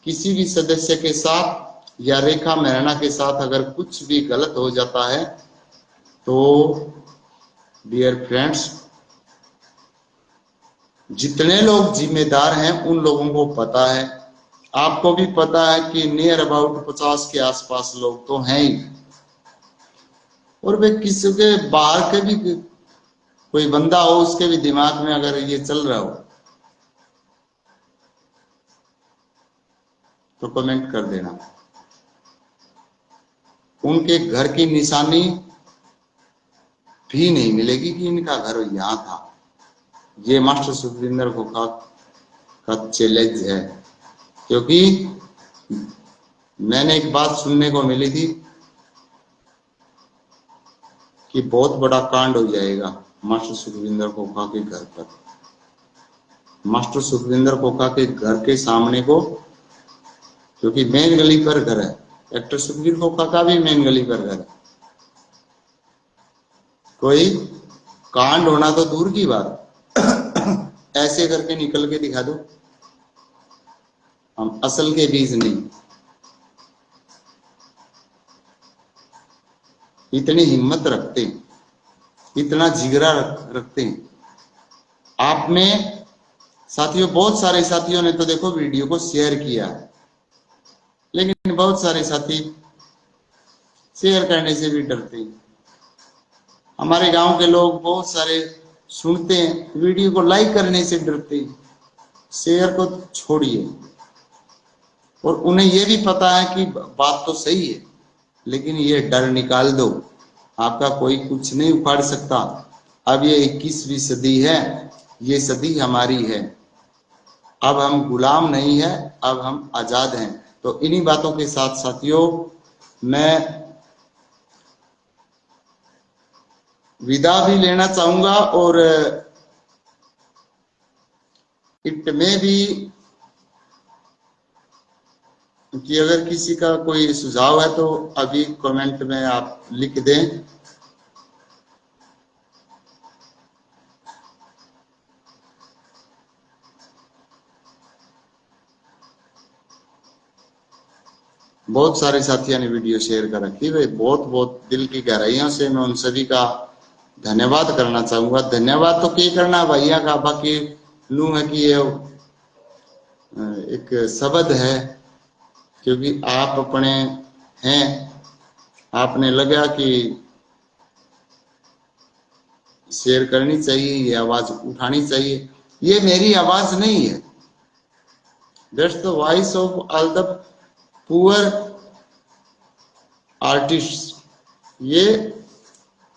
किसी भी सदस्य के साथ या रेखा मेहराणा के साथ अगर कुछ भी गलत हो जाता है तो डियर फ्रेंड्स, जितने लोग जिम्मेदार हैं उन लोगों को पता है, आपको भी पता है कि नियर अबाउट 50 के आसपास लोग तो हैं ही, और वे किसी के बाहर के भी कोई बंदा हो, उसके भी दिमाग में अगर ये चल रहा हो तो कमेंट कर देना। उनके घर की निशानी भी नहीं मिलेगी कि इनका घर यहां था। ये मास्टर सुखविंदर खोखा का चैलेंज है, क्योंकि मैंने एक बात सुनने को मिली थी कि बहुत बड़ा कांड हो जाएगा मास्टर सुखविंदर खोखा के घर पर। मास्टर सुखविंदर खोखा के घर के सामने को, क्योंकि मेन गली पर घर है, एक्टर सुखवीर खोखा का भी मेन गली पर घर है, कोई कांड होना तो दूर की बात, ऐसे करके निकल के दिखा दो, हम असल के बीज नहीं। इतनी हिम्मत रखते हैं, इतना जिगरा रखते हैं। आप में साथियों, बहुत सारे साथियों ने तो देखो वीडियो को शेयर किया है, लेकिन बहुत सारे साथी शेयर करने से भी डरते हैं। हमारे गांव के लोग बहुत सारे सुनते हैं, वीडियो को लाइक करने से डरते हैं, शेयर को छोड़िए। और उन्हें यह भी पता है कि बात तो सही है, लेकिन ये डर निकाल दो, आपका कोई कुछ नहीं उखाड़ सकता। अब ये 21वीं सदी है, ये सदी हमारी है, अब हम गुलाम नहीं है, अब हम आजाद हैं। तो इन्हीं बातों के साथ साथियों, मैं विदा भी लेना चाहूंगा, और इट में भी कि अगर किसी का कोई सुझाव है तो अभी कमेंट में आप लिख दें। बहुत सारे साथियों ने वीडियो शेयर कर रखी है, बहुत बहुत दिल की गहराइयों से मैं उन सभी का धन्यवाद करना चाहूंगा। धन्यवाद तो क्या करना भैया का, बाकी लू है कि ये एक शब्द है, क्योंकि आप अपने हैं, आपने लगा कि शेयर करनी चाहिए, ये आवाज उठानी चाहिए। ये मेरी आवाज नहीं है, that's the voice of all the poor artist, ये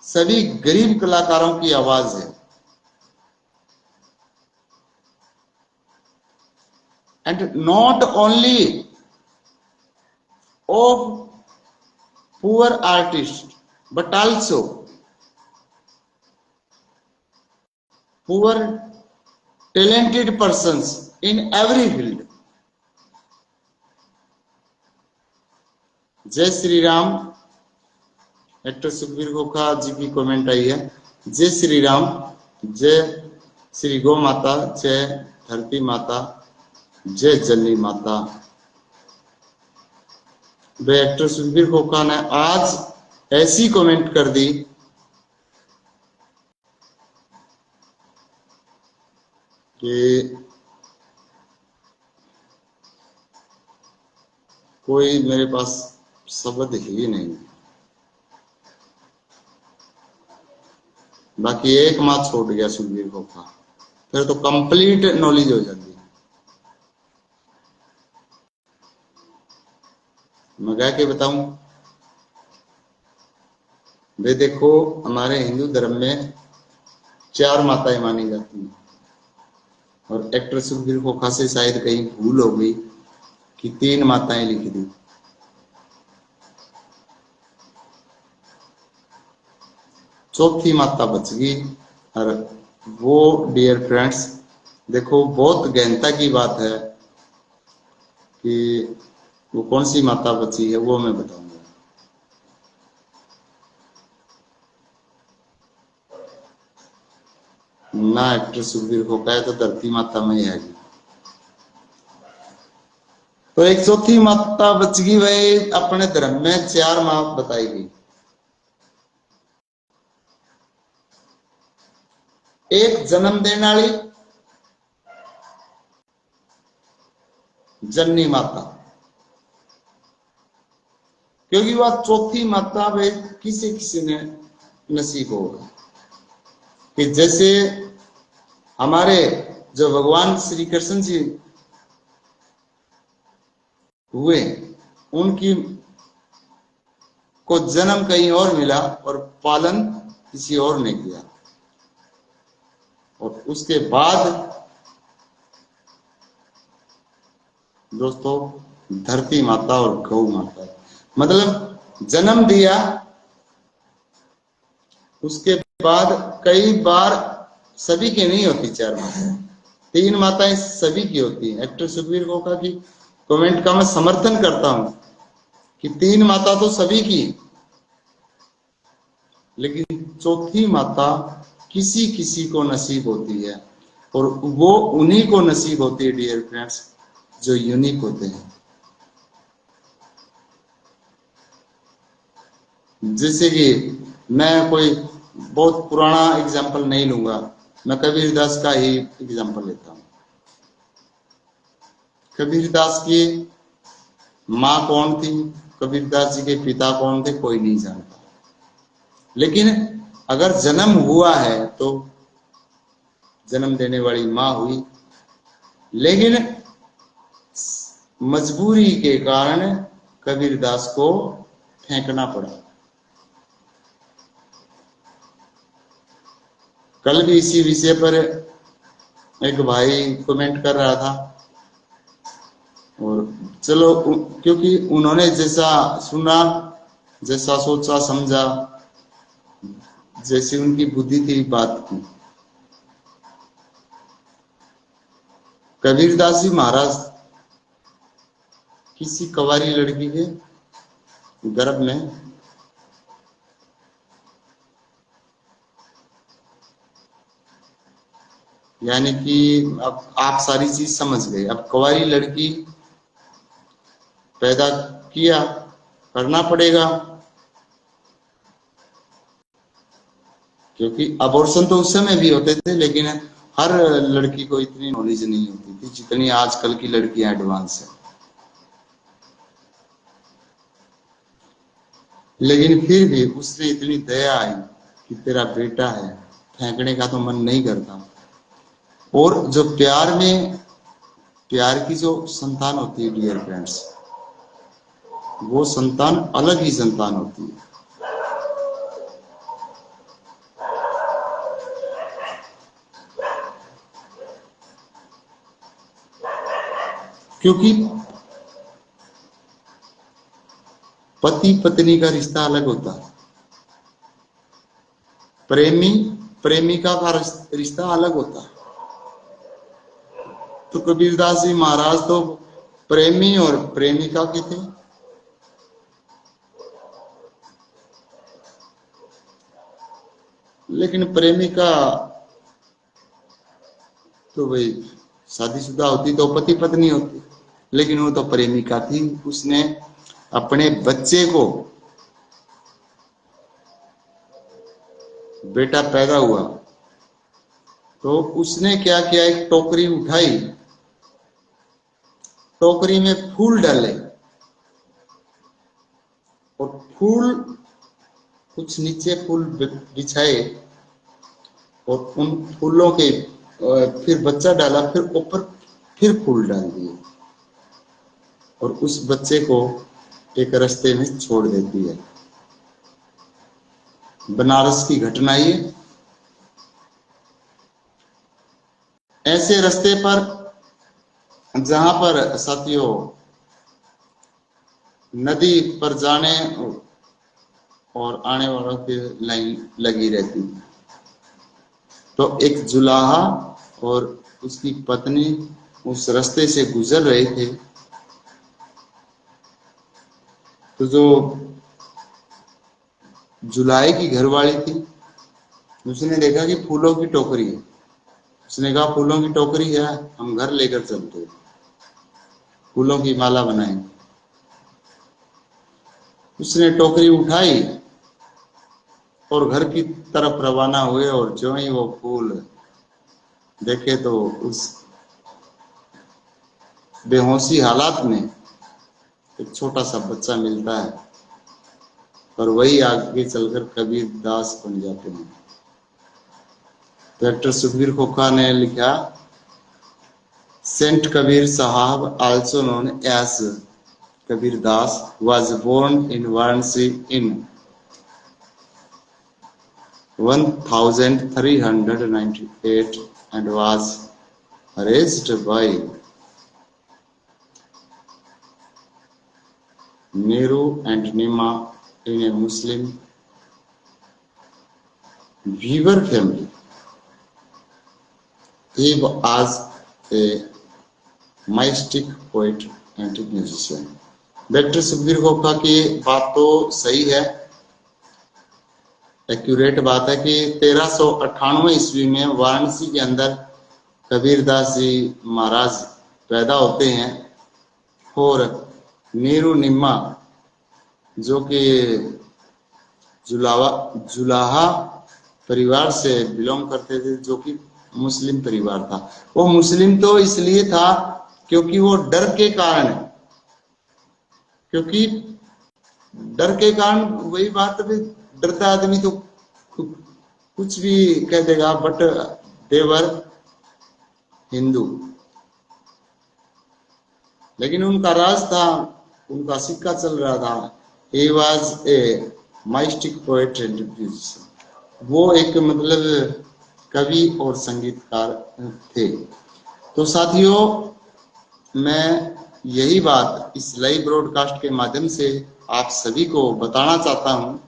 सभी गरीब कलाकारों की आवाज है। And not only of poor artist but also poor talented persons in every field. जय श्री राम। एक्टर सुखवीर खोखा जी की कमेंट आई है, जय श्री राम, जय श्री गौ माता, जय धरती माता, जय जली माता। वे एक्टर सुखवीर खोखा ने आज ऐसी कमेंट कर दी कि कोई मेरे पास शब्द ही नहीं। बाकी एक मात छोड़ गया सुखवीर खोखा, फिर तो कंप्लीट नॉलेज हो जाती है। मैं कह के बताऊं, वे देखो, हमारे हिंदू धर्म में 4 माताएं मानी जाती हैं, और एक्टर सुखबीर खोखा से शायद कहीं भूल हो गई कि 3 माताएं लिख दी। चौथी माता बच गई। और वो डियर फ्रेंड्स, देखो बहुत गहनता की बात है कि वो कौन सी माता बची है, वो मैं बताऊंगा। ना एक्टर सुखबीर खोखा है तो धरती माता में ही आएगी। तो एक चौथी माता बच गई, भाई अपने धर्म में 4 माँ बताई गई। एक जन्म देने वाली जननी माता, क्योंकि वह चौथी माता भाई किसी किसी ने नसीब होगा। कि जैसे हमारे जो भगवान श्री कृष्ण जी हुए, उनकी को जन्म कहीं और मिला और पालन किसी और ने किया, और उसके बाद दोस्तों धरती माता और गौ माता, मतलब जन्म दिया, उसके बाद कई बार सभी की नहीं होती 4 माताएं, 3 माताएं सभी की होती है। एक्टर सुखबीर खोखा की कमेंट का मैं समर्थन करता हूं कि 3 माता तो सभी की, लेकिन चौथी माता किसी किसी को नसीब होती है, और वो उन्हीं को नसीब होती है डियर फ्रेंड्स जो यूनिक होते हैं। जैसे कि मैं कोई बहुत पुराना एग्जाम्पल नहीं लूंगा, मैं कबीरदास का ही एग्जाम्पल लेता हूँ। कबीरदास की माँ कौन थी, कबीरदास जी के पिता कौन थे, कोई नहीं जानता। लेकिन अगर जन्म हुआ है तो जन्म देने वाली माँ हुई, लेकिन मजबूरी के कारण कबीरदास को फेंकना पड़ा। कल भी इसी विषय पर एक भाई कमेंट कर रहा था, और चलो क्योंकि उन्होंने जैसा सुना, जैसा सोचा समझा, जैसी उनकी बुद्धि थी बात की। कबीरदास जी महाराज किसी कवारी लड़की के गर्भ में, यानी कि अब आप सारी चीज समझ गए। अब कवारी लड़की पैदा किया, करना पड़ेगा, क्योंकि अबॉर्शन तो उस समय भी होते थे, लेकिन हर लड़की को इतनी नॉलेज नहीं होती थी जितनी आजकल की लड़कियां एडवांस है। लेकिन फिर भी उसने इतनी दया आई कि तेरा बेटा है, फेंकने का तो मन नहीं करता। और जो प्यार में, प्यार की जो संतान होती है डियर फ्रेंड्स, वो संतान अलग ही संतान होती है। क्योंकि पति पत्नी का रिश्ता अलग होता है, प्रेमी प्रेमिका का रिश्ता अलग होता है। तो कबीरदास जी महाराज तो प्रेमी और प्रेमिका के थे, लेकिन प्रेमिका तो भाई शादीशुदा होती तो पति पत्नी होती, लेकिन वो तो प्रेमिका थी। उसने अपने बच्चे को, बेटा पैदा हुआ तो उसने क्या किया, एक टोकरी उठाई, टोकरी में फूल डाले, और फूल कुछ नीचे फूल बिछाए, और उन फूलों के फिर बच्चा डाला, फिर ऊपर फिर फूल डाल दिए, और उस बच्चे को एक रास्ते में छोड़ देती है। बनारस की घटना ये। ऐसे रास्ते पर जहां पर साथियों नदी पर जाने और आने वालों की लाइन लगी रहती, तो एक जुलाहा और उसकी पत्नी उस रास्ते से गुजर रहे थे। तो जो जुलाहे की घरवाली थी, उसने देखा कि फूलों की टोकरी है। उसने कहा फूलों की टोकरी है, हम घर लेकर चलते हैं, फूलों की माला बनाएंगे। उसने टोकरी उठाई और घर की तरफ रवाना हुए, और जो ही वो फूल देखे तो उस बेहोशी हालात में एक छोटा सा बच्चा मिलता है, और वही आगे चलकर कबीर दास बन जाते हैं। डॉक्टर सुखबीर खोखा ने लिखा, saint Kabir Sahab, also known as Kabir Das, was born in Varanasi in 1398 and was raised by Nehru and Nima in a Muslim weaver family. He was a mystic poet and musician. Doctor Sukhbir खोखा की बात तो सही है, accurate बात है कि 1398 ईस्वी में वाराणसी के अंदर कबीरदास जी महाराज पैदा होते हैं, और नीरू निम्मा जो कि जुलाहा परिवार से बिलोंग करते थे, जो कि मुस्लिम परिवार था। वो मुस्लिम तो इसलिए था क्योंकि वो डर के कारण, क्योंकि डर के कारण, वही बात है, डरता आदमी तो कुछ भी कह देगा, बट देवर हिंदू। लेकिन उनका राज था, उनका सिक्का चल रहा था। He was a mystic poet and musician. वो एक मतलब कवि और संगीतकार थे। तो साथियों, मैं यही बात इस लाइव ब्रॉडकास्ट के माध्यम से आप सभी को बताना चाहता हूं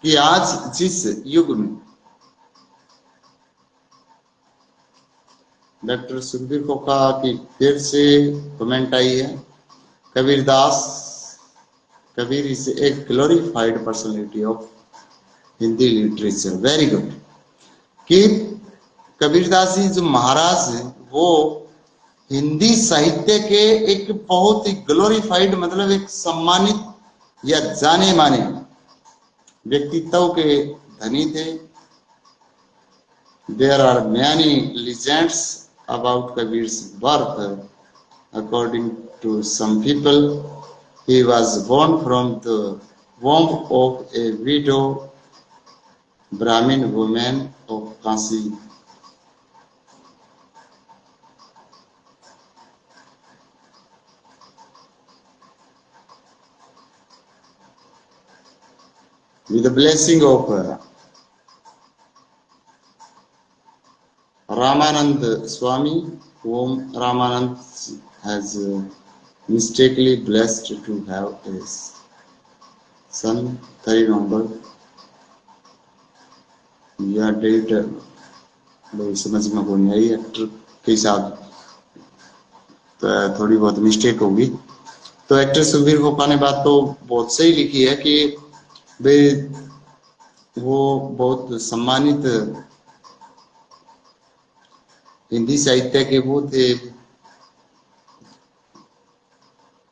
कि आज जिस युग में डॉक्टर सुखबीर खोखा की फिर से कमेंट आई है, Kabirdas, Kabir is a glorified personality of Hindi literature. Very good. कि कबीरदास जी जो महाराज हैं, वो हिंदी साहित्य के एक बहुत ही ग्लोरिफाइड, मतलब एक सम्मानित या जाने माने व्यक्तित्व के धनी थे। There are many legends about Kabir's birth. According to some people, he was born from the womb of a widow Brahmin woman of Kasi. With the blessing of Ramanand Swami, whom Ramanand has mistakenly blessed to have a son, 3 November. यह date समझ में को नहीं आई, actor के हिसाब थोड़ी बहुत mistake होगी। तो एक्टर सुखबीर खोखा ने बात तो बहुत सही लिखी है कि भाई वो बहुत सम्मानित हिंदी साहित्य के वो थे,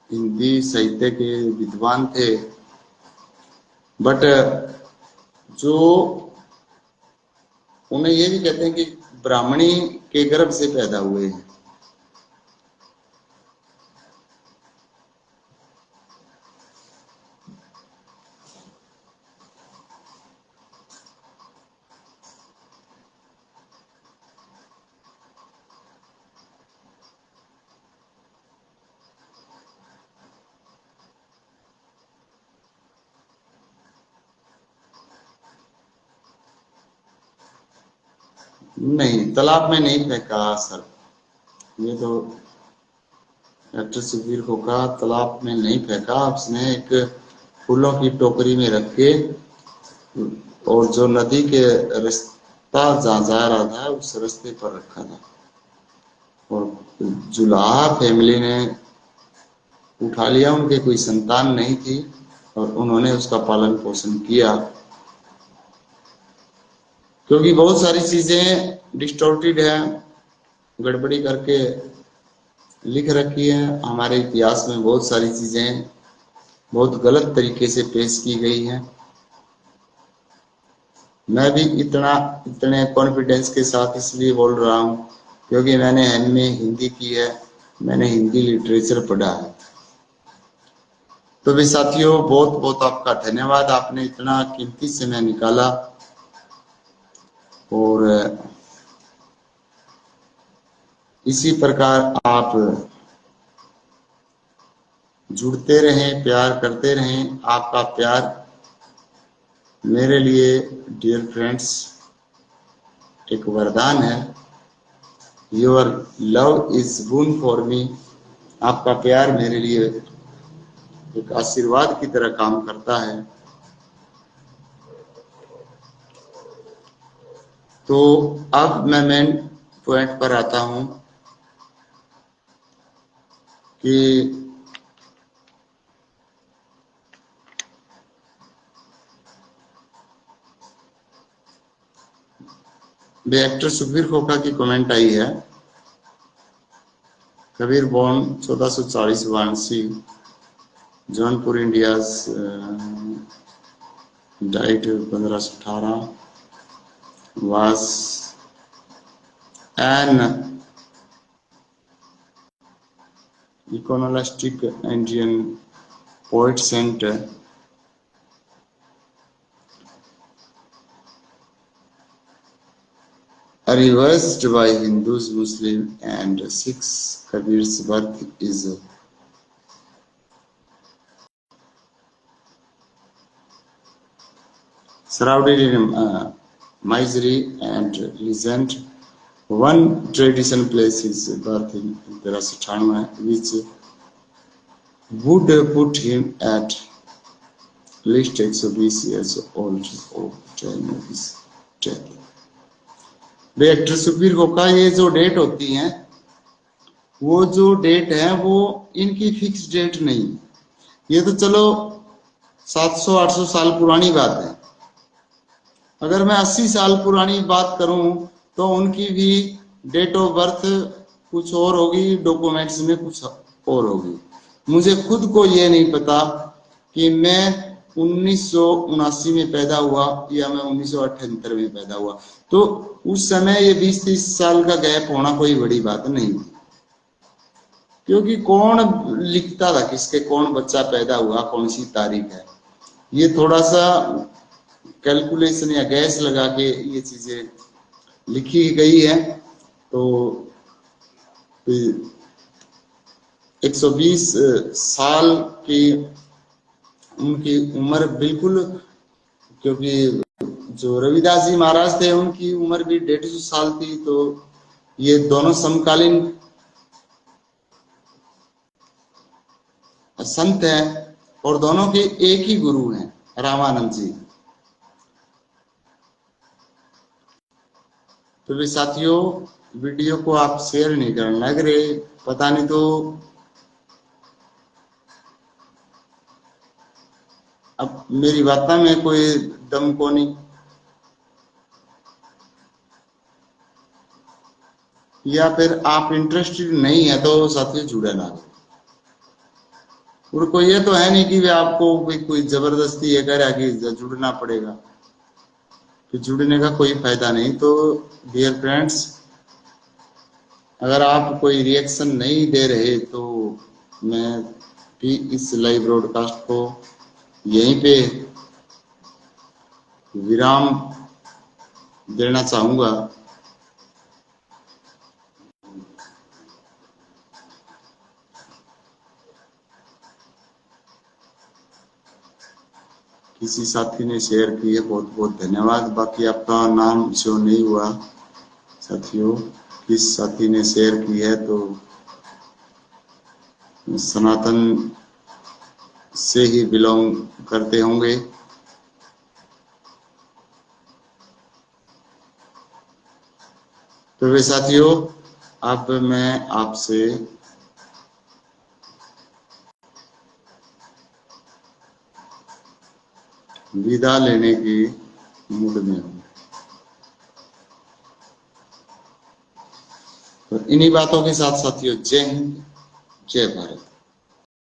हिंदी साहित्य के विद्वान थे, बट जो उन्हें ये भी कहते हैं कि ब्राह्मणी के गर्भ से पैदा हुए हैं। नहीं, तालाब में नहीं फेंका सर। ये तो एक्टर सुखबीर खोखा तालाब में नहीं फेंका, उसने एक फूलों की टोकरी में रख के और जो नदी के रास्ता जहाँ जा रहा था उस रास्ते पर रखा था। और जुलाहा फैमिली ने उठा लिया, उनके कोई संतान नहीं थी और उन्होंने उसका पालन पोषण किया। क्योंकि बहुत सारी चीजें डिस्टोर्टेड है, गड़बड़ी करके लिख रखी है। हमारे इतिहास में बहुत सारी चीजें बहुत गलत तरीके से पेश की गई हैं। मैं भी इतने कॉन्फिडेंस के साथ इसलिए बोल रहा हूँ क्योंकि मैंने एमए हिंदी की है, मैंने हिंदी लिटरेचर पढ़ा है। तो भी साथियों, बहुत बहुत आपका धन्यवाद, आपने इतना कीमती समय निकाला और इसी प्रकार आप जुड़ते रहें, प्यार करते रहें। आपका प्यार मेरे लिए डियर फ्रेंड्स एक वरदान है। Your love is bone for me. आपका प्यार मेरे लिए एक आशीर्वाद की तरह काम करता है। तो अब मैं मेन पॉइंट पर आता हूं कि एक्टर सुखबीर खोखा की कमेंट आई है। Kabir born 1440 Varanasi, Jaunpur, India, diet 1518, was an iconoclastic Indian poet saint reversed by Hindus, Muslims, and Sikhs. Kabir's birth is shrouded in misery and legend. One tradition places his birth in Rajasthan, which would put him at least 120 years old of time of his death. Way actor Sukhbir खोखा, ये जो date होती है वो जो date है वो इनकी फिक्स डेट नहीं। ये तो चलो 700-800 साल पुरानी बात है। अगर मैं 80 साल पुरानी बात करूं तो उनकी भी डेट ऑफ बर्थ कुछ और होगी, डॉक्यूमेंट्स में कुछ और होगी। मुझे खुद को ये नहीं पता कि मैं 1979 में पैदा हुआ या मैं 1978 में पैदा हुआ। तो उस समय ये 20-30 साल का गैप होना कोई बड़ी बात नहीं, क्योंकि कौन लिखता था किसके कौन बच्चा पैदा हुआ, कौन सी तारीख है। ये थोड़ा सा कैलकुलेशन या गैस लगा के ये चीजें लिखी गई है। तो 120 साल की उनकी उम्र बिल्कुल, क्योंकि जो रविदास जी महाराज थे उनकी उम्र भी 150 साल थी। तो ये दोनों समकालीन संत हैं और दोनों के एक ही गुरु हैं, रामानंद जी। तो भी साथियों, वीडियो को आप शेयर नहीं करने लग रहे, पता नहीं तो अब मेरी बातों में कोई दम को नहीं, या फिर आप इंटरेस्टेड नहीं है तो साथियों जुड़े ना। और कोई ये तो है नहीं कि वे आपको कोई जबरदस्ती ये कह रहा कि जुड़ना पड़ेगा, कि जुड़ने का कोई फायदा नहीं। तो डियर फ्रेंड्स, अगर आप कोई रिएक्शन नहीं दे रहे तो मैं भी इस लाइव ब्रॉडकास्ट को यहीं पे विराम देना चाहूंगा। किसी साथी ने शेयर की है, बहुत बहुत धन्यवाद। बाकी आपका नाम शो नहीं हुआ साथियों, किस साथी ने शेयर की है तो सनातन से ही बिलोंग करते होंगे। तो वे साथियों, अब मैं आपसे विदा लेने की मूड में हूँ। तो इन्हीं बातों के साथ साथियों, जय हिंद, जय भारत।